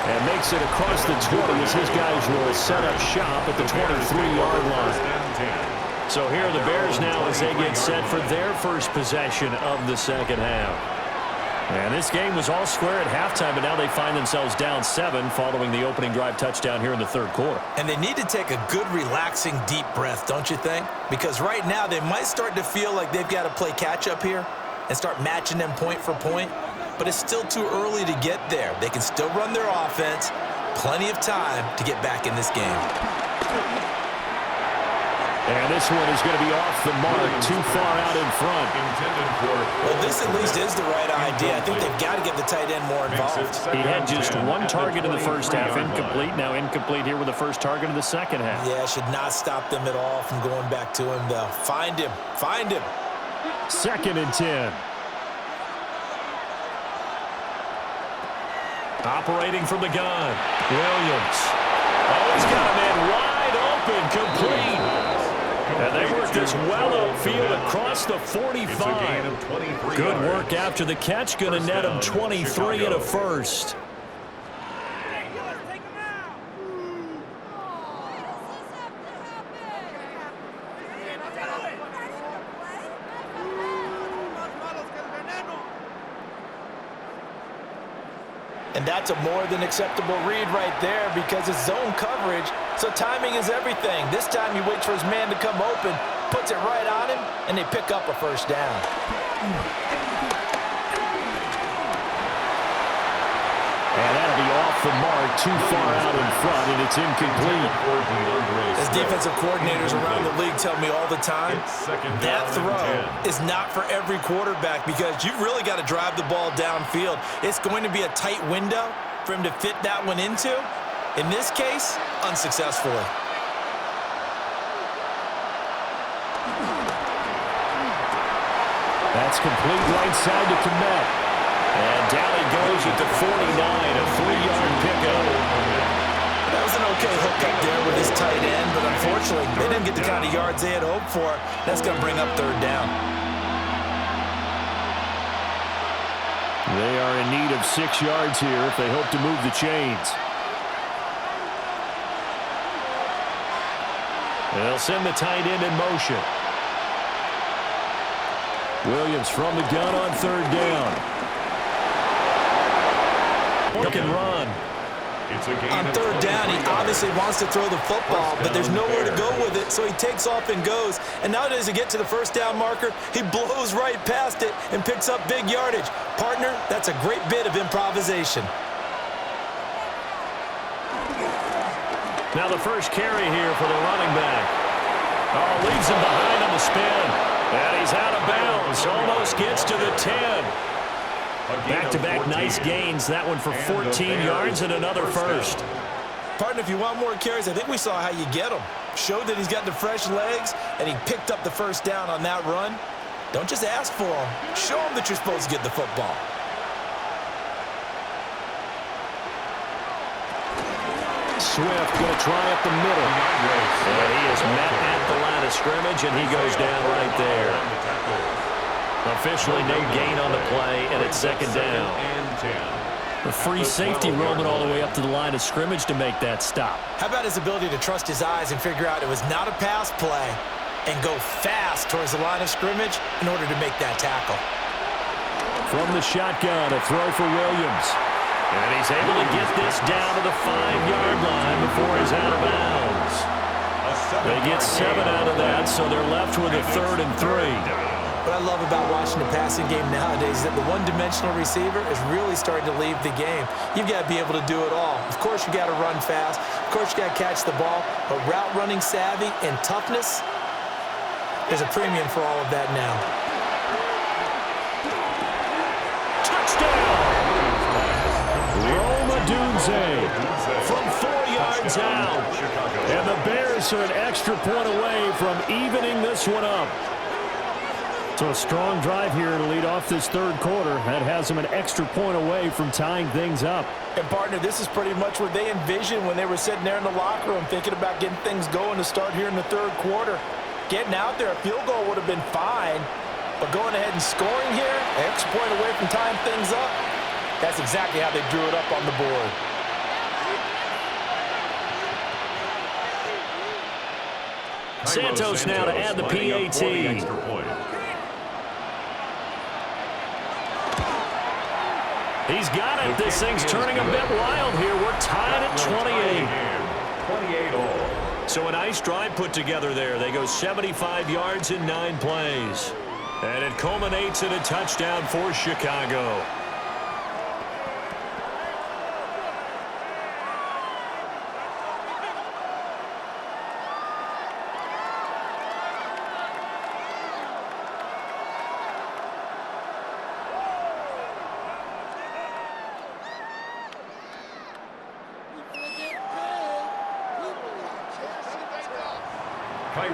And makes it across the 20 as his guys will set up shop at the 23-yard line. So here are the Bears now as they get set for their first possession of the second half. And this game was all square at halftime, but now they find themselves down 7 following the opening drive touchdown here in the third quarter. And they need to take a good, relaxing, deep breath, don't you think? Because right now they might start to feel like they've got to play catch-up here and start matching them point for point. But it's still too early to get there. They can still run their offense. Plenty of time to get back in this game. And this one is going to be off the mark, too far out in front. Well, this at least is the right idea. I think they've got to get the tight end more involved. He had just one target in the first half, incomplete. Now incomplete here with the first target of the second half. Yeah, should not stop them at all from going back to him, though. Find him. Find him. 2nd and 10. Operating from the gun. Williams. Oh, he's got a man wide open, complete. And they work this well upfield across the 45. Good work after the catch. Going to net him 23 and a first. And that's a more than acceptable read right there because it's zone coverage, so timing is everything. This time he waits for his man to come open, puts it right on him, and they pick up a first down. And that'll be off the mark, too far out in front, and it's incomplete. As defensive coordinators around the league tell me all the time, that throw is not for every quarterback because you've really got to drive the ball downfield. It's going to be a tight window for him to fit that one into. In this case, unsuccessfully. That's complete right side to Komet. And down he goes at the 49, a 3-yard pickup. That was an okay hook up there with his tight end, but unfortunately, they didn't get the kind of yards they had hoped for. That's going to bring up third down. They are in need of 6 yards here if they hope to move the chains. They'll send the tight end in motion. Williams from the gun on third down. Look and run. On third down, he obviously wants to throw the football, but there's nowhere to go with it, so he takes off and goes. And now as he gets to the first down marker, he blows right past it and picks up big yardage. Partner, that's a great bit of improvisation. Now the first carry here for the running back. Oh, leaves him behind on the spin. And he's out of bounds. Almost gets to the 10. Back-to-back nice gains. That one for 14 yards and another first. Partner, if you want more carries, I think we saw how you get them. Showed that he's got the fresh legs, and he picked up the first down on that run. Don't just ask for them. Show them that you're supposed to get the football. Swift going to try up the middle. And he is met at the line of scrimmage, and he goes down right there. Officially no gain on the play, and it's second down. A free safety roaming all the way up to the line of scrimmage to make that stop. How about his ability to trust his eyes and figure out it was not a pass play and go fast towards the line of scrimmage in order to make that tackle. From the shotgun, a throw for Williams. And he's able to get this down to the 5-yard line before he's out of bounds. They get 7 out of that, so they're left with a 3rd and 3. What I love about watching the passing game nowadays is that the one-dimensional receiver is really starting to leave the game. You've got to be able to do it all. Of course, you got to run fast. Of course, you got to catch the ball. But route running savvy and toughness, there's a premium for all of that now. Touchdown! Roma Dunze from 4 yards out. And the Bears are an extra point away from evening this one up. So a strong drive here to lead off this third quarter. That has them an extra point away from tying things up. And, partner, this is pretty much what they envisioned when they were sitting there in the locker room thinking about getting things going to start here in the third quarter. Getting out there, a field goal would have been fine. But going ahead and scoring here, an extra point away from tying things up, that's exactly how they drew it up on the board. Santos now to add the PAT. He's got it. This thing's turning a bit wild here. We're tied at 28 all. So a nice drive put together there. They go 75 yards in 9 plays. And it culminates in a touchdown for Chicago.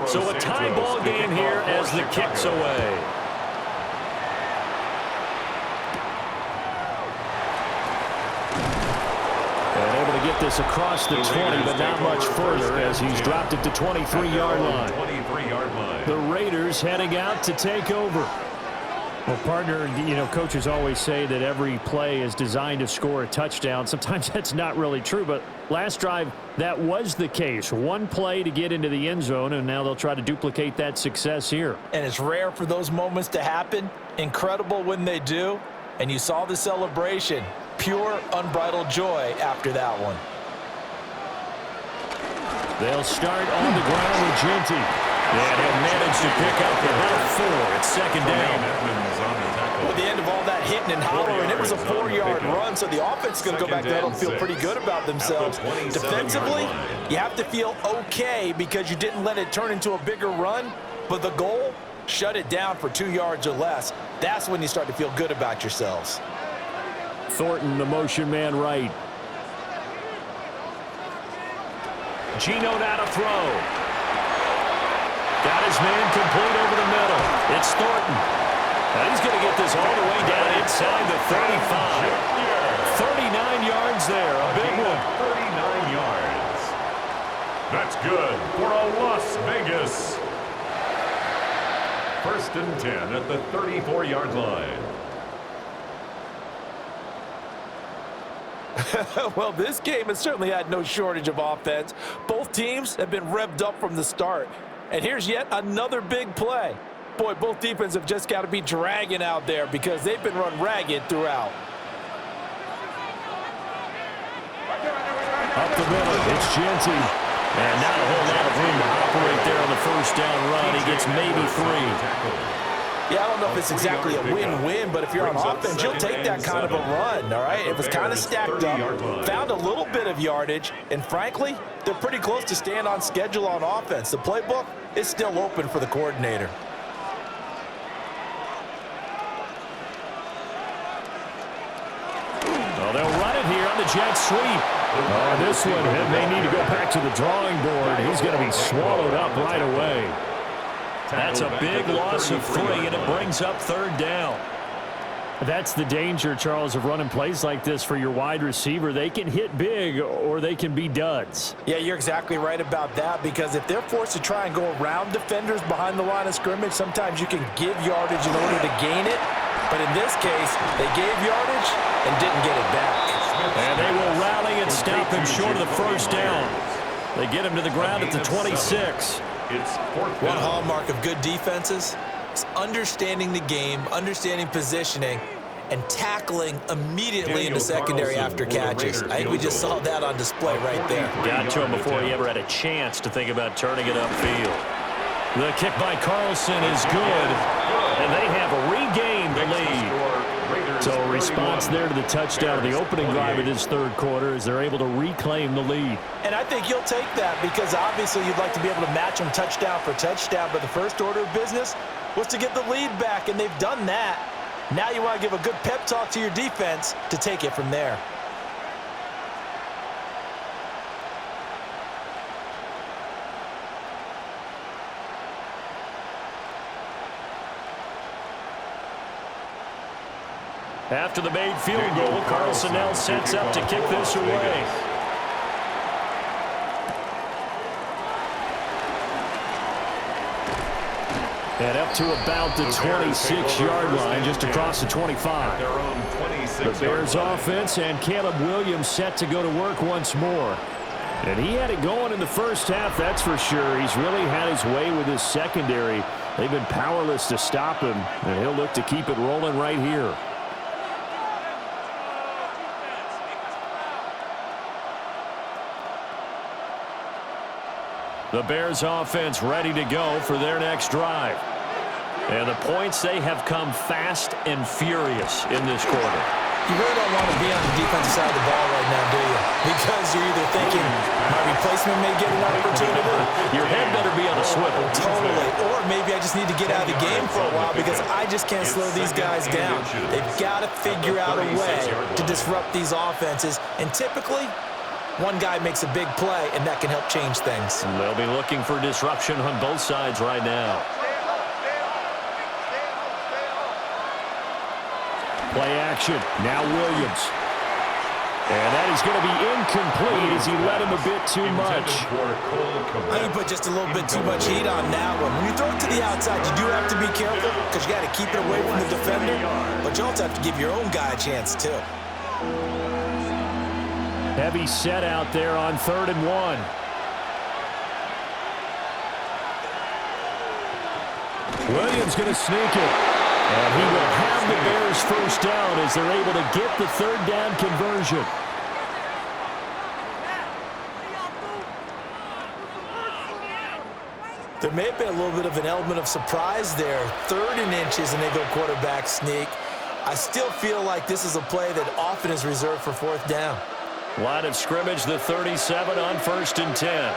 So a tie ball game here as the kick's away. And able to get this across the 20, but not much further as he's dropped it to 23-yard line. The Raiders heading out to take over. Well, partner, you know, coaches always say that every play is designed to score a touchdown. Sometimes that's not really true, but last drive, that was the case. One play to get into the end zone, and now they'll try to duplicate that success here. And it's rare for those moments to happen. Incredible when they do. And you saw the celebration. Pure, unbridled joy after that one. They'll start on the ground with Genty. And he'll manage to pick up about 4. It's second down. Well, at the end of all that hitting and hollering, it was a 4-yard run, so the offense is going to go back there and feel pretty good about themselves. Defensively, you have to feel okay because you didn't let it turn into a bigger run, but the goal, shut it down for 2 yards or less. That's when you start to feel good about yourselves. Thornton, the motion man right. Gino now to throw. Got his man complete over the middle. It's Thornton. And he's going to get this all the way down inside the 35. 39 yards there, a big one. 39 yards. That's good for a Las Vegas. 1st and 10 at the 34-yard line. Well, this game has certainly had no shortage of offense. Both teams have been revved up from the start. And here's yet another big play. Boy, both defenses have just got to be dragging out there because they've been run ragged throughout. Up the middle, it's chant. And not a whole lot of room to operate there on the 1st down run. He gets maybe 3. Yeah, I don't know if it's exactly a win-win, but if you're on offense, you'll take that kind of a run, all right? It was kind of stacked up, found a little bit of yardage, and frankly, they're pretty close to staying on schedule on offense. The playbook is still open for the coordinator. Well, they'll run it here on the jet sweep. Oh, this one may need to go back to the drawing board. He's going to be swallowed up right away. That's a big loss of 3, and it brings up 3rd down. That's the danger, Charles, of running plays like this for your wide receiver. They can hit big or they can be duds. Yeah, you're exactly right about that because if they're forced to try and go around defenders behind the line of scrimmage, sometimes you can give yardage in order to gain it. But in this case, they gave yardage and didn't get it back. And they will rally and stop him short of the 1st down. They get him to the ground at the 26. One hallmark of good defenses is understanding the game, understanding positioning, and tackling immediately in the secondary after catches. I think we just saw that on display right there. Got to him before he ever had a chance to think about turning it upfield. The kick by Carlson is good, and they have regained the lead. So a response there to the touchdown of the opening drive of this 3rd quarter as they're able to reclaim the lead. And I think you'll take that because obviously you'd like to be able to match them touchdown for touchdown, but the first order of business was to get the lead back, and they've done that. Now you want to give a good pep talk to your defense to take it from there. After the made field goal, Carlson now sets up to kick this away. And up to about the 26-yard line, just across the 25. The Bears offense and Caleb Williams set to go to work once more. And he had it going in the 1st half, that's for sure. He's really had his way with his secondary. They've been powerless to stop him, and he'll look to keep it rolling right here. The Bears offense ready to go for their next drive. And the points, they have come fast and furious in this quarter. You really don't want to be on the defensive side of the ball right now, do you? Because you're either thinking, my replacement may get an opportunity. Your head better be on a swivel. Totally. Or maybe I just need to get out of the game for a while because I just can't slow these guys down. They've got to figure out a way to disrupt these offenses. And typically, one guy makes a big play, and that can help change things. And they'll be looking for disruption on both sides right now. Play action. Now Williams. And that is going to be incomplete as he let him a bit too much. I think put just a little bit too much heat on that one. When you throw it to the outside, you do have to be careful because you got to keep it away from the defender. But you also have to give your own guy a chance, too. Heavy set out there on 3rd and 1. Williams going to sneak it. And he will have the Bears 1st down as they're able to get the 3rd down conversion. There may have been a little bit of an element of surprise there. 3rd and inches, and they go quarterback sneak. I still feel like this is a play that often is reserved for 4th down. Line of scrimmage, the 37 on 1st and 10.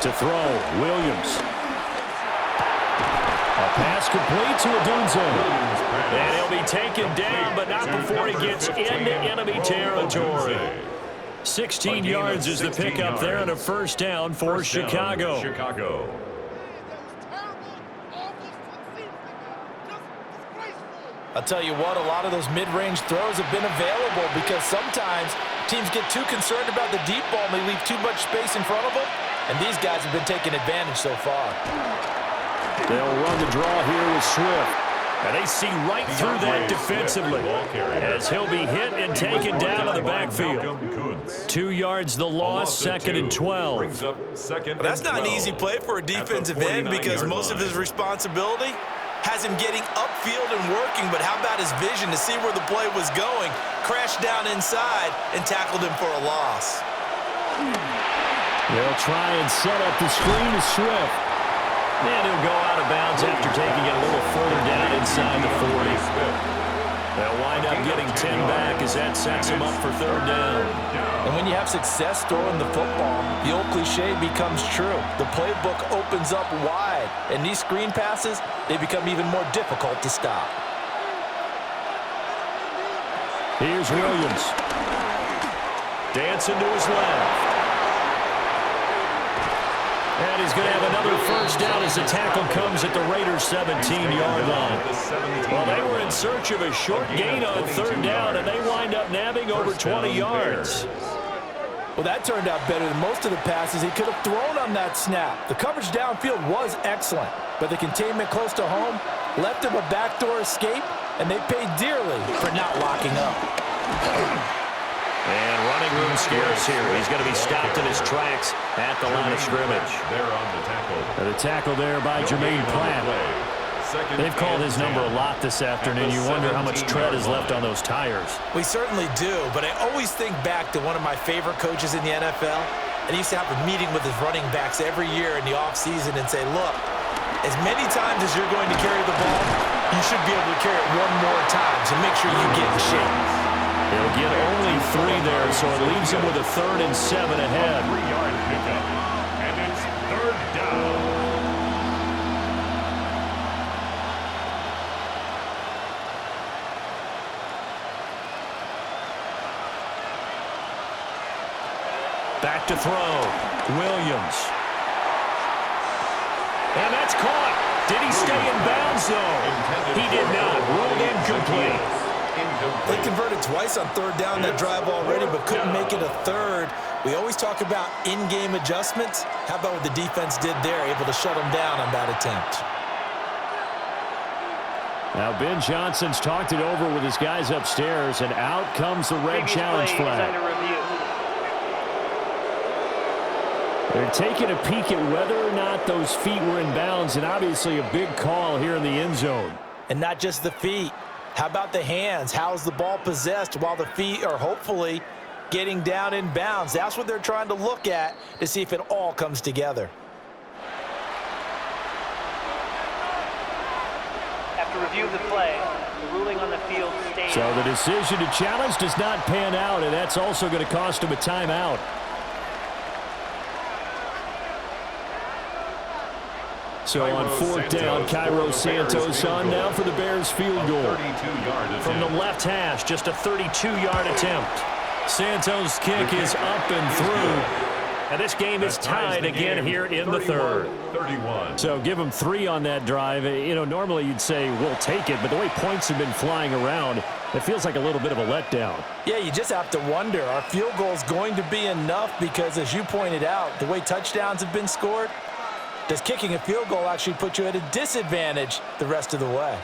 To throw, Williams. A pass complete to Adunze. And he'll be taken down, but not before he gets into enemy territory. 16 yards is the pickup there and a 1st down for Chicago. I'll tell you what, a lot of those mid-range throws have been available because sometimes Teams get too concerned about the deep ball and they leave too much space in front of them, and these guys have been taking advantage so far. They'll run the draw here with Swift. And they see right through that defensively as he'll be hit and taken down to the backfield. 2 yards the loss, 2nd and 12. Well, that's not an easy play for a defensive end because most of his responsibility has him getting upfield and working, but how about his vision to see where the play was going, crashed down inside, and tackled him for a loss. They'll try and set up the screen to Swift. And he'll go out of bounds after taking it a little further down inside the 40. They'll wind up getting 10 back as that sets him up for 3rd down. And when you have success throwing the football, the old cliche becomes true. The playbook opens up wide, and these screen passes, they become even more difficult to stop. Here's Williams. Dancing to his left. And he's going to have another 1st down as the tackle comes at the Raiders' 17-yard line. Well, they were in search of a short gain on 3rd down, and they wind up nabbing over 20 yards. Well, that turned out better than most of the passes he could have thrown on that snap. The coverage downfield was excellent, but the containment close to home left him a backdoor escape, and they paid dearly for not locking up. And running room scarce here. He's going to be stopped in his tracks at the line of scrimmage. There on the tackle. And the tackle there by Jermaine Pratt. They've called his number a lot this afternoon. You wonder how much tread is left on those tires. We certainly do, but I always think back to one of my favorite coaches in the NFL, and he used to have a meeting with his running backs every year in the offseason and say, look, as many times as you're going to carry the ball, you should be able to carry it one more time, so make sure you get in shape. He'll get only 3 there, so it leaves him with a 3rd and 7 ahead. 3-yard pickup, and it's 3rd down. Back to throw. Williams. And that's caught. Did he stay in bounds, though? He did not. Ruled incomplete. They converted twice on 3rd down that drive already, but couldn't make it a 3rd. We always talk about in-game adjustments. How about what the defense did there, able to shut them down on that attempt? Now Ben Johnson's talked it over with his guys upstairs, and out comes the red challenge flag. They're taking a peek at whether or not those feet were in bounds, and obviously a big call here in the end zone. And not just the feet. How about the hands? How's the ball possessed while the feet are hopefully getting down in bounds? That's what they're trying to look at to see if it all comes together. After review of the play, the ruling on the field stays. So the decision to challenge does not pan out, and that's also going to cost him a timeout. So on 4th down, Cairo Santos on now for the Bears field goal. From the left hash, just a 32-yard attempt. Santos' kick is up and through. And this game is tied again here in the 3rd. So give them 3 on that drive. You know, normally you'd say, we'll take it, but the way points have been flying around, it feels like a little bit of a letdown. Yeah, you just have to wonder, are field goals going to be enough? Because as you pointed out, the way touchdowns have been scored, does kicking a field goal actually put you at a disadvantage the rest of the way?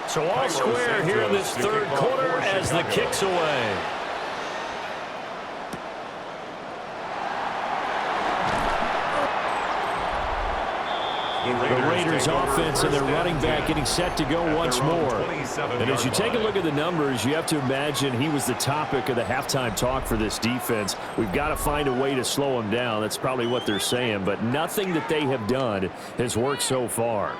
So all square here in this 3rd quarter as the kick's away. The Raiders offense and their running back getting set to go once more. And as you take a look at the numbers, you have to imagine he was the topic of the halftime talk for this defense. We've got to find a way to slow him down. That's probably what they're saying, but nothing that they have done has worked so far.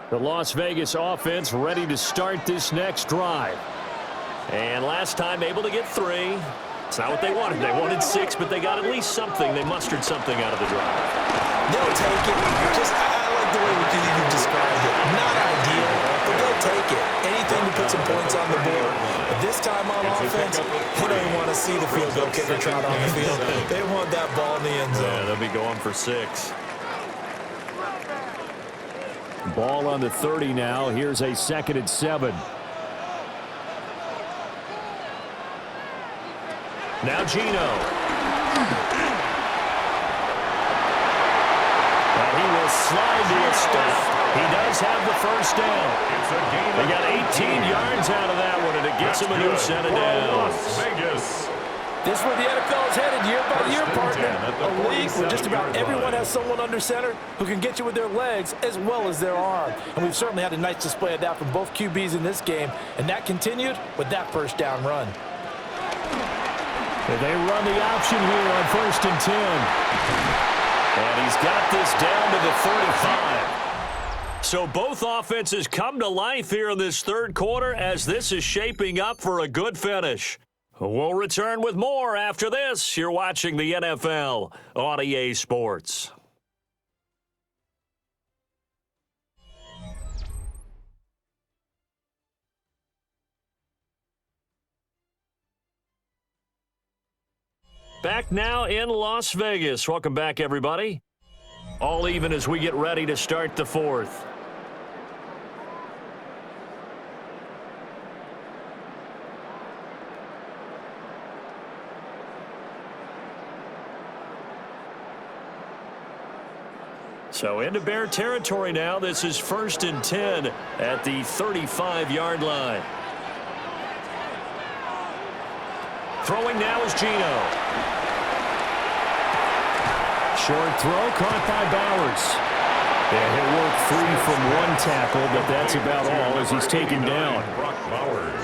The Las Vegas offense ready to start this next drive. And last time able to get 3. It's not what they wanted. They wanted 6, but they got at least something. They mustered something out of the drive. They'll take it. I like the way you described it. Not ideal, but they'll take it. Anything to put put some points on the board. But this time on offense, they don't even want to see the field goal kicker trot on the field. They want that ball in the end zone. Yeah, they'll be going for 6. Ball on the 30 now. Here's a 2nd and 7. Now Geno. And he will slide to a stop. He does have the first down. They got 18 yards out of that one, and it gets him a new set of downs. This is where the NFL is headed year by year, partner. A league where just about everyone has someone under center who can get you with their legs as well as their arm. And we've certainly had a nice display of that from both QBs in this game, and that continued with that first down run. They run the option here on 1st and 10. And he's got this down to the 35. So both offenses come to life here in this third quarter as this is shaping up for a good finish. We'll return with more after this. You're watching the NFL on EA Sports. Back now in Las Vegas. Welcome back, everybody. All even as we get ready to start the fourth. So into Bear territory now. This is 1st and 10 at the 35-yard line. Throwing now is Geno. Short throw caught by Bowers. Yeah, he'll work free from one tackle, but that's about all as he's taken down.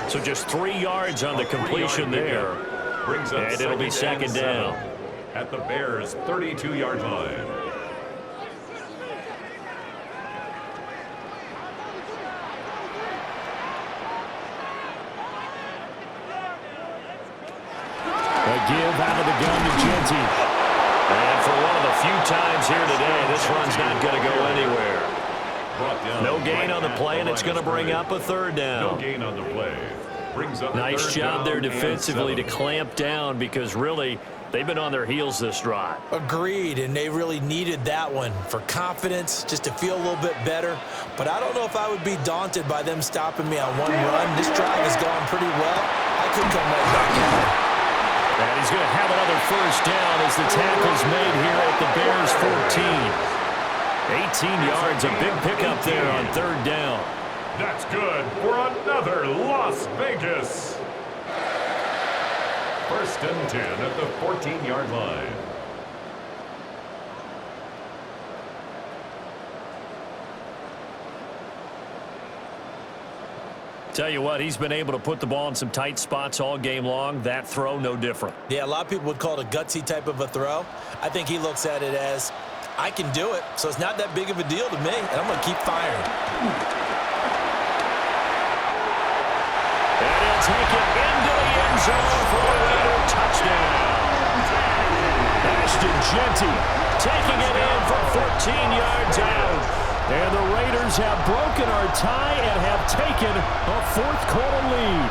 So just 3 yards on the completion there. And it'll be 2nd down. At the Bears' 32-yard line. Give out of the gun to Chant. And for one of the few times here today, this run's not going to go anywhere. No gain on the play, and it's going to bring up a 3rd down. No gain on the play. Brings up nice job there defensively to clamp down because really they've been on their heels this drive. Agreed, and they really needed that one for confidence, just to feel a little bit better. But I don't know if I would be daunted by them stopping me on one run. This drive has gone pretty well. I could come right back at it. And he's going to have another first down as the tackle's made here at the Bears' 14. 18 yards, a big pickup there on 3rd down. That's good for another Las Vegas. 1st and 10 at the 14-yard line. Tell you what, he's been able to put the ball in some tight spots all game long. That throw, no different. Yeah, a lot of people would call it a gutsy type of a throw. I think he looks at it as, I can do it, so it's not that big of a deal to me, and I'm going to keep firing. And he'll take it into the end zone for a Raider touchdown. Ashton Jeanty taking it in from 14 yards out. And the Raiders have broken our tie and have taken a 4th quarter lead.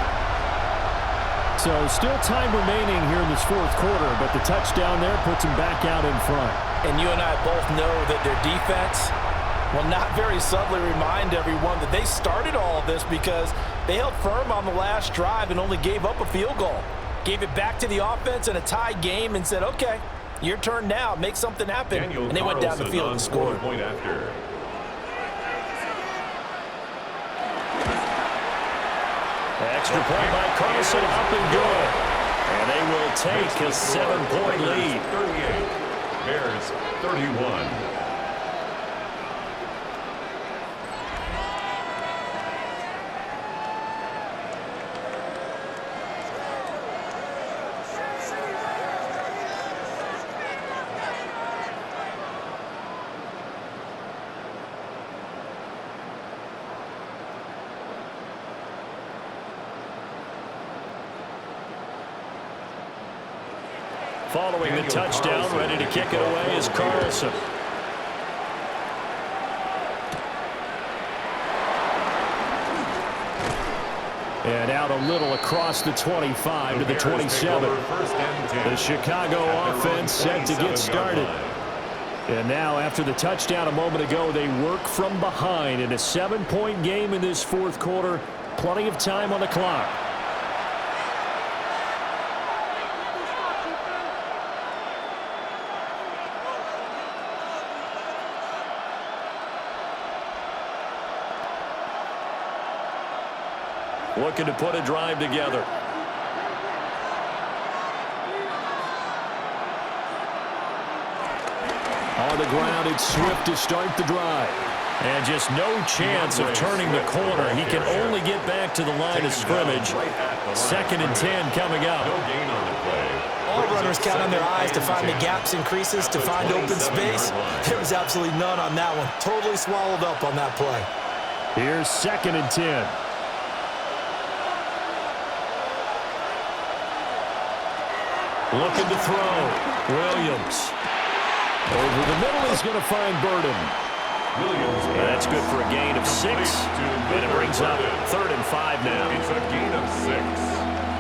So still time remaining here in this 4th quarter, but the touchdown there puts them back out in front. And you and I both know that their defense will not very subtly remind everyone that they started all of this because they held firm on the last drive and only gave up a field goal. Gave it back to the offense in a tie game and said, okay, your turn now, make something happen. And they went down the field and scored. Point after. Extra point by Carlson, up and good. And they will take a 7-point lead. 38, Bears 31. Following the touchdown, ready to kick it away is Carlson. And out a little across the 25 to the 27. The Chicago offense set to get started. And now, after the touchdown a moment ago, they work from behind in a 7-point game in this fourth quarter. Plenty of time on the clock. Looking to put a drive together. On the ground, it's Swift to start the drive. And just no chance of turning the corner. He can only get back to the line of scrimmage. 2nd and 10 coming up. All runners count on their eyes to find the gaps and creases, to find open space. There was absolutely none on that one. Totally swallowed up on that play. Here's 2nd and 10. Looking to throw. Williams. Over the middle, he's going to find Burden. That's good for a gain of 6. And it brings up 3rd and 5 now. It's a gain of 6.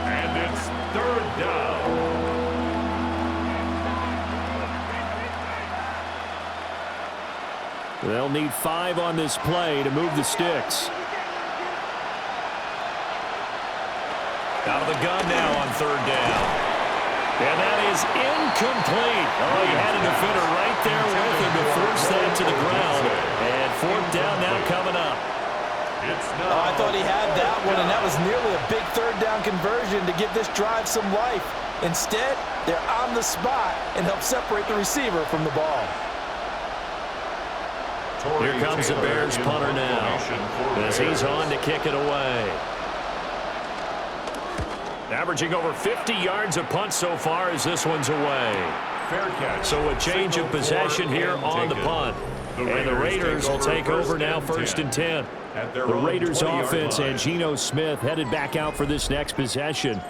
And it's 3rd down. They'll need 5 on this play to move the sticks. Out of the gun now on 3rd down. And that is incomplete. Oh, he had a defender right there with him to force that to the ground. And 4th down now coming up. I thought he had that one, and that was nearly a big 3rd down conversion to give this drive some life. Instead, they're on the spot and help separate the receiver from the ball. Here comes the Bears punter now as he's on to kick it away. Averaging over 50 yards a punt so far as this one's away. Fair catch. So a change of possession here on the punt. And the Raiders will take over now 1st and 10. The Raiders offense and Geno Smith headed back out for this next possession.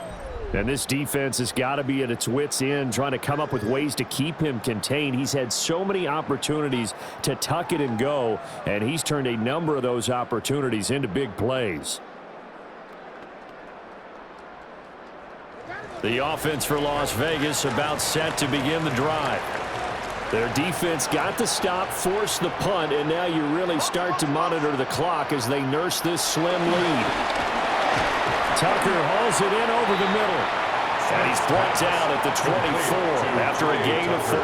And this defense has got to be at its wits' end, trying to come up with ways to keep him contained. He's had so many opportunities to tuck it and go, and he's turned a number of those opportunities into big plays. The offense for Las Vegas about set to begin the drive. Their defense got the stop, forced the punt, and now you really start to monitor the clock as they nurse this slim lead. Tucker hauls it in over the middle. And he's blocked out at the 24 after a gain of 4.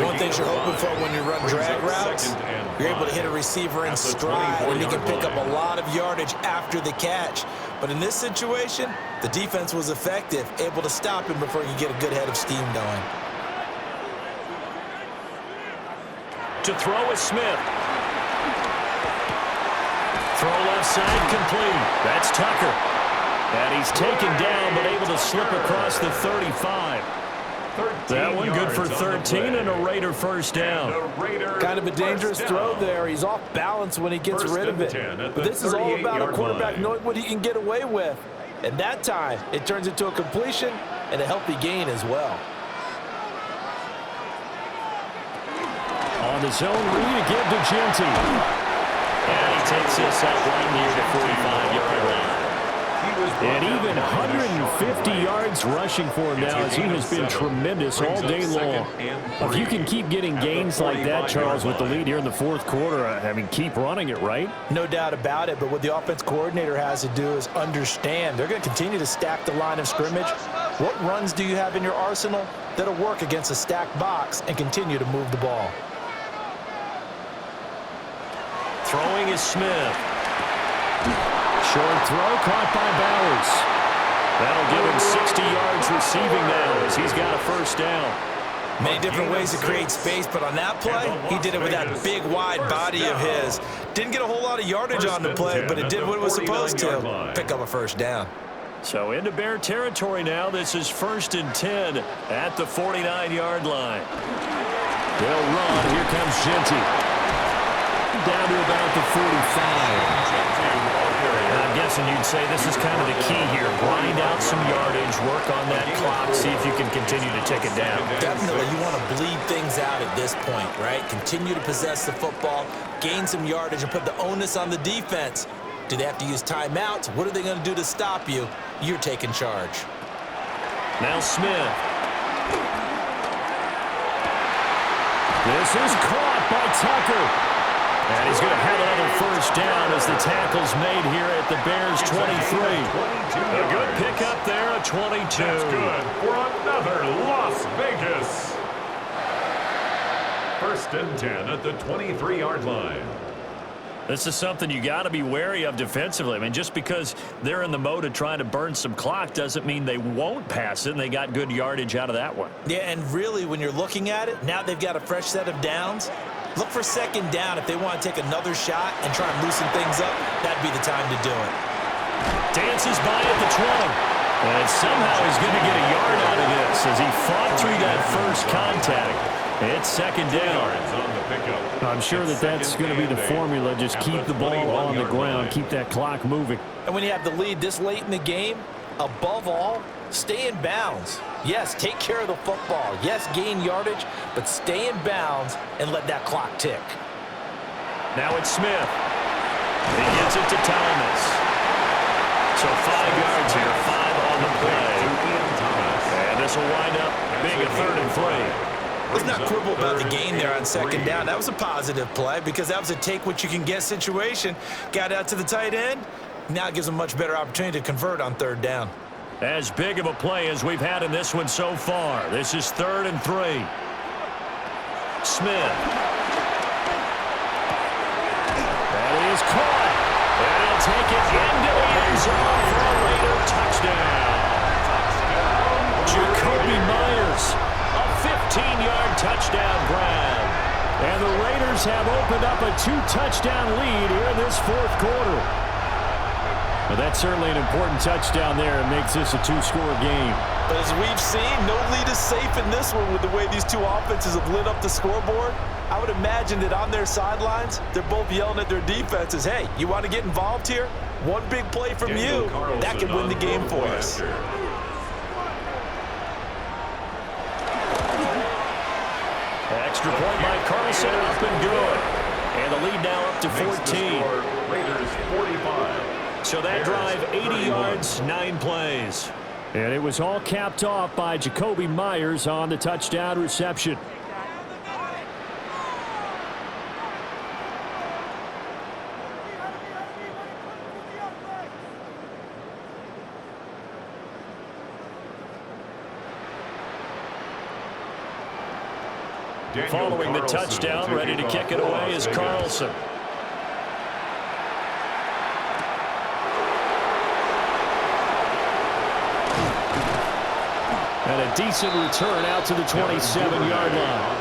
One thing you're hoping for when you run drag routes, you're able to hit a receiver in stride, and you can pick up a lot of yardage after the catch. But in this situation, the defense was effective, able to stop him before you get a good head of steam going. To throw is Smith. Throw left side complete. That's Tucker. And he's taken down but able to slip across the 35. That one good for 13 and a Raider 1st down. Kind of a dangerous throw there. He's off balance when he gets rid of it. But this is all about a quarterback knowing what he can get away with. And that time, it turns into a completion and a healthy gain as well. On the zone read again to Chant. And he takes this up right near the 45-yard line. And even 150 yards rushing for him now as he has been tremendous all day long. If you can keep getting gains like that, Charles, with the lead here in the 4th quarter, I mean, keep running it, right? No doubt about it, but what the offense coordinator has to do is understand. They're going to continue to stack the line of scrimmage. What runs do you have in your arsenal that'll work against a stacked box and continue to move the ball? Throwing is Smith. Short throw caught by Bowers. That'll give him 60 yards receiving now as he's got a 1st down. Many different ways to create space, but on that play, he did it with that big, wide body of his. Didn't get a whole lot of yardage on the play, but it did what it was supposed to. Pick up a 1st down. So into Bear territory now. This is 1st and 10 at the 49-yard line. They'll run. Here comes Chant. Down to about the 45. I'm guessing you'd say this is kind of the key here. Grind out some yardage, work on that clock, see if you can continue to take it down. Definitely. You want to bleed things out at this point, right? Continue to possess the football, gain some yardage, and put the onus on the defense Do they have to use timeouts? What are they going to do to stop you? You're taking charge. Now Smith. This is caught by Tucker. And he's going to have another first down as the tackle's made here at the Bears' 23. A good pickup there, a 22. That's good for another Las Vegas. 1st and 10 at the 23-yard line. This is something you got to be wary of defensively. I mean, just because they're in the mode of trying to burn some clock doesn't mean they won't pass it, and they got good yardage out of that one. Yeah, and really, when you're looking at it, now they've got a fresh set of downs. Look for 2nd down if they want to take another shot and try and loosen things up. That'd be the time to do it. Dances by at the 20. And somehow he's going to get a yard out of this as he fought through that first contact. It's 2nd down. I'm sure that's going to be the formula. Just keep the ball on the ground. Keep that clock moving. And when you have the lead this late in the game, above all, stay in bounds. Yes, take care of the football. Yes, gain yardage, but stay in bounds and let that clock tick. Now it's Smith. He gets it to Thomas. So 5 yards here, 5 on the play. And this will wind up being a 3rd and 3. Let's not quibble about the gain there on 2nd down. That was a positive play because that was a take-what-you-can-get situation. Got out to the tight end. Now it gives them a much better opportunity to convert on 3rd down. As big of a play as we've had in this one so far. This is 3rd and 3. Smith. That is caught. And he'll take it into the end zone for a Raider touchdown. Jacoby Myers. 15-yard touchdown grab. And the Raiders have opened up a 2-touchdown lead here in this 4th quarter. Well, that's certainly an important touchdown there. It makes this a 2-score game. But as we've seen, no lead is safe in this one with the way these two offenses have lit up the scoreboard. I would imagine that on their sidelines, they're both yelling at their defenses, hey, you want to get involved here? One big play from you, that can win the game for us. Extra point by Carlson, up and good. And the lead now up to 14. Raiders 45. So that drive, 80 yards, 9 plays. And it was all capped off by Jacoby Myers on the touchdown reception. Following the touchdown, ready to kick it away is Carlson. And a decent return out to the 27-yard line.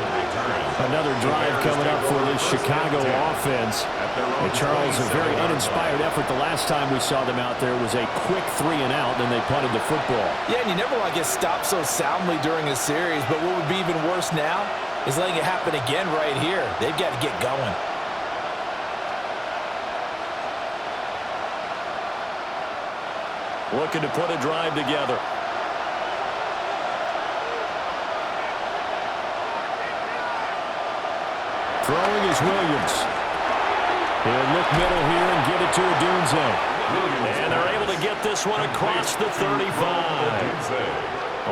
Another drive coming up for this Chicago offense. And Charles, a very uninspired effort the last time we saw them out there was a quick 3-and-out, then they punted the football. Yeah, and you never want to get stopped so soundly during a series, but what would be even worse now is letting it happen again right here. They've got to get going. Looking to put a drive together. Throwing is Williams. He'll look middle here and get it to Odunze. And they're able to get this one across the 35.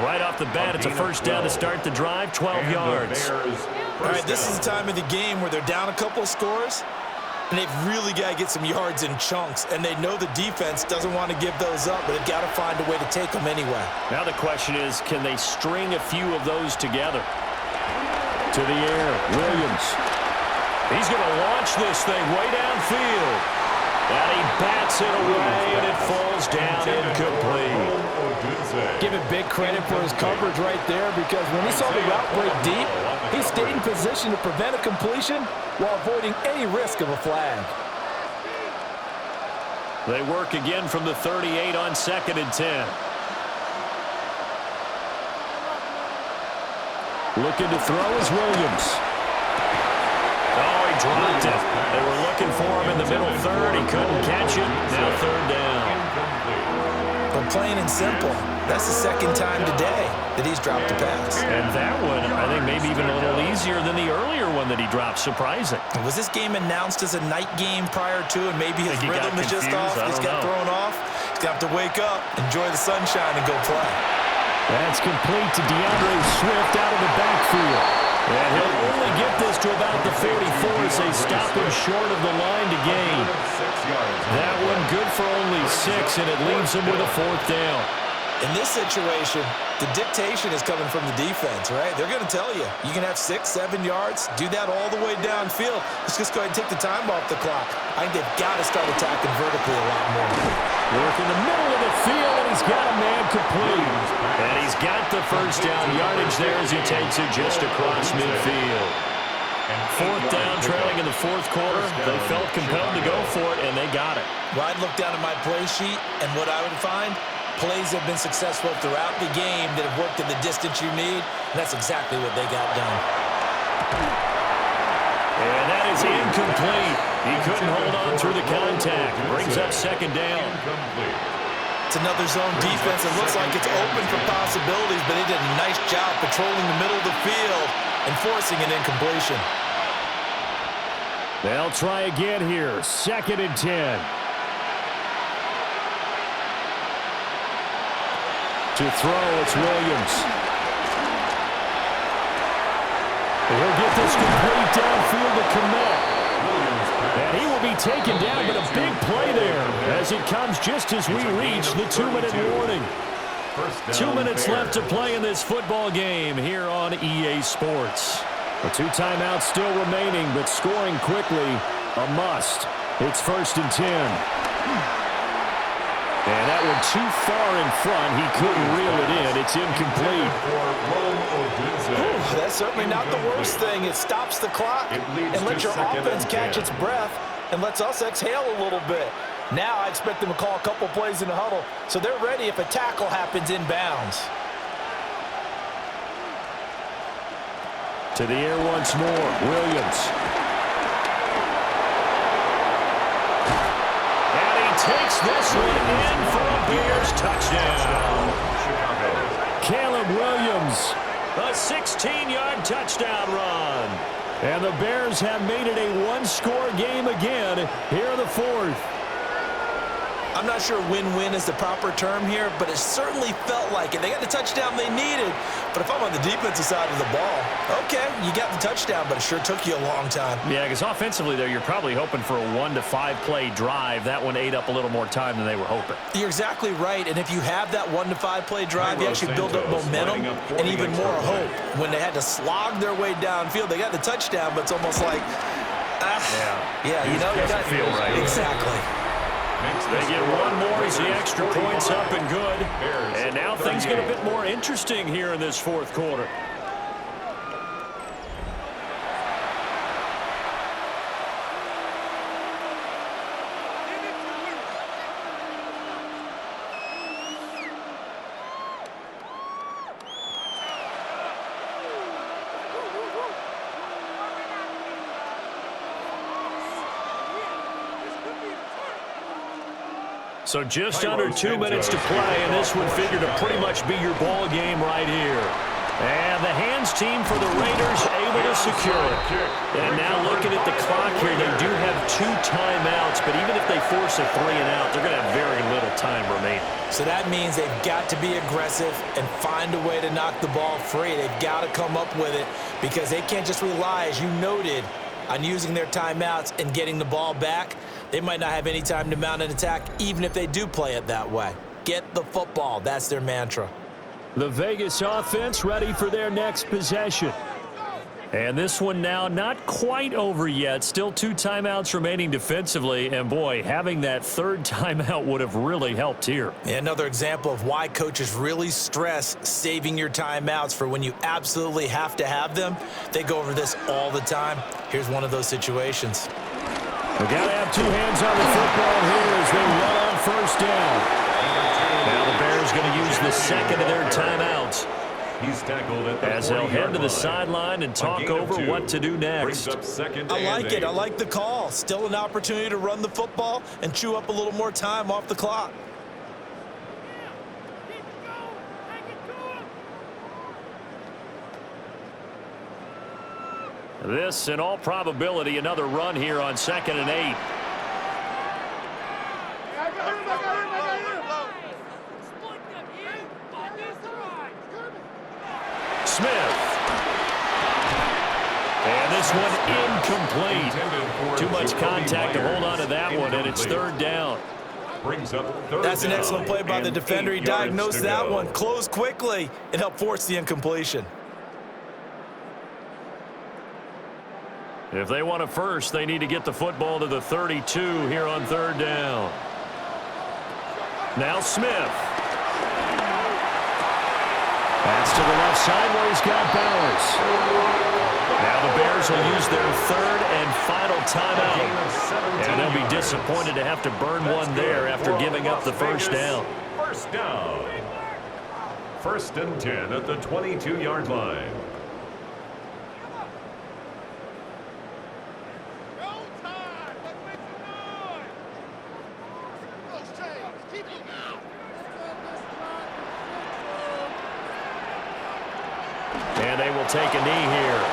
Right off the bat, it's a first down to start the drive, 12 yards. All right, this is the time of the game where they're down a couple of scores, and they've really got to get some yards in chunks, and they know the defense doesn't want to give those up, but they've got to find a way to take them anyway. Now the question is, can they string a few of those together? To the air, Williams. He's going to launch this thing way downfield. And he bats it away, and it falls down incomplete. Give it big credit for his coverage right there, because when he saw the route break deep, he stayed in position to prevent a completion while avoiding any risk of a flag. They work again from the 38 on 2nd and 10. Looking to throw is Williams. Oh, he dropped it. They were looking for him in the middle third. He couldn't catch it. Now 3rd down. But plain and simple, that's the 2nd time today that he's dropped a pass. And that one, I think maybe even a little easier easier than the earlier one that he dropped. Surprising. Was this game announced as a night game prior to, and maybe his rhythm is just off? He's got thrown off. He's got to wake up, enjoy the sunshine, and go play. That's complete to DeAndre Swift out of the backfield. And he'll only get this to about the 44 as they stop him short of the line to gain. That one good for only 6, and it leaves him with a 4th down. In this situation, the dictation is coming from the defense, right? They're going to tell you, you can have 6, 7 yards, do that all the way downfield. Let's just go ahead and take the time off the clock. I think they've got to start attacking vertically a lot more. Work in the middle of the field, and he's got a man complete. And he's got the first down yardage there as he takes it just across midfield. 4th down, trailing in the 4th quarter. They felt compelled to go for it, and they got it. Well, I'd look down at my play sheet, and what I would find, plays have been successful throughout the game that have worked in the distance you need, and that's exactly what they got done. And that is incomplete. He couldn't hold on through the contact. Brings up 2nd down. It's another zone defense. It looks like it's open for possibilities, but they did a nice job patrolling the middle of the field and forcing an incompletion. They'll try again here. 2nd and 10. To throw, it's Williams. He'll get this complete downfield to Kmet. And he will be taken down, but a big play there as it comes just as we reach the 2-minute warning. 2 minutes left to play in this football game here on EA Sports. The 2 timeouts still remaining, but scoring quickly, a must. It's 1st and 10. And that one too far in front. He couldn't reel it in. It's incomplete. Ooh, that's certainly not the worst thing. It stops the clock and lets your offense catch its breath and lets us exhale a little bit. Now I expect them to call a couple plays in the huddle, so they're ready if a tackle happens inbounds. To the air once more. Williams. Takes this one in for a Bears touchdown. Caleb Williams, a 16-yard touchdown run. And the Bears have made it a one-score game again here in the 4th. I'm not sure win-win is the proper term here, but it certainly felt like it. They got the touchdown they needed, but if I'm on the defensive side of the ball, okay, you got the touchdown, but it sure took you a long time. Yeah, because offensively there, you're probably hoping for a 1 to 5 play drive. That one ate up a little more time than they were hoping. You're exactly right, and if you have that 1 to 5 play drive, you actually build up momentum and even more hope. When they had to slog their way downfield, they got the touchdown, but it's almost like, yeah, you know, you got feel right. Exactly. They get one more as the extra point's up and good. And now things get a bit more interesting here in this 4th quarter. So just under 2 minutes to play, and this would figure to pretty much be your ball game right here. And the hands team for the Raiders able to secure it. And now looking at the clock here, they do have 2 timeouts, but even if they force a 3-and-out, they're going to have very little time remaining. So that means they've got to be aggressive and find a way to knock the ball free. They've got to come up with it because they can't just rely, as you noted, on using their timeouts and getting the ball back. They might not have any time to mount an attack, even if they do play it that way. Get the football. That's their mantra. The Vegas offense ready for their next possession. And this one now not quite over yet. Still 2 timeouts remaining defensively. And, boy, having that 3rd timeout would have really helped here. Another example of why coaches really stress saving your timeouts for when you absolutely have to have them. They go over this all the time. Here's one of those situations. They got to have 2 hands on the football here as they run on 1st down. Now the Bears going to use the 2nd of their timeouts. He's tackled at the as they'll head to the sideline and talk over what to do next. I like it. I like the call. Still an opportunity to run the football and chew up a little more time off the clock. This, in all probability, another run here on 2nd and 8. Smith. And this one incomplete. Too much contact to hold on to that one, and it's 3rd down. That's an excellent play by the defender. He diagnosed that one, closed quickly, and helped force the incompletion. If they want a first, they need to get the football to the 32 here on 3rd down. Now Smith. Pass to the left side where he's got Bowers. Now the Bears will use their 3rd and final timeout. And they'll be disappointed to have to burn one there after giving up the first down. First down. 1st and 10 at the 22-yard line. And they will take a knee here.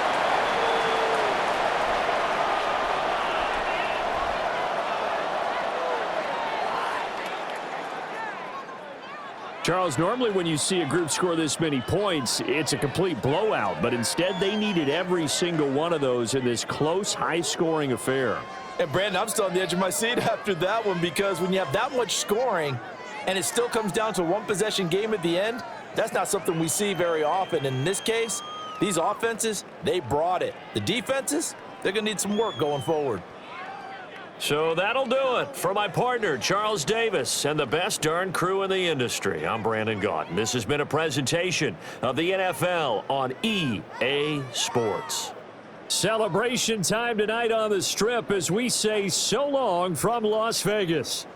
Charles, normally when you see a group score this many points, it's a complete blowout. But instead, they needed every single one of those in this close, high-scoring affair. And, Brandon, I'm still on the edge of my seat after that one because when you have that much scoring and it still comes down to a one-possession game at the end, that's not something we see very often. In this case, these offenses, they brought it. The defenses, they're going to need some work going forward. So that'll do it for my partner, Charles Davis, and the best darn crew in the industry. I'm Brandon Gaudin. This has been a presentation of the NFL on EA Sports. Celebration time tonight on the Strip as we say so long from Las Vegas.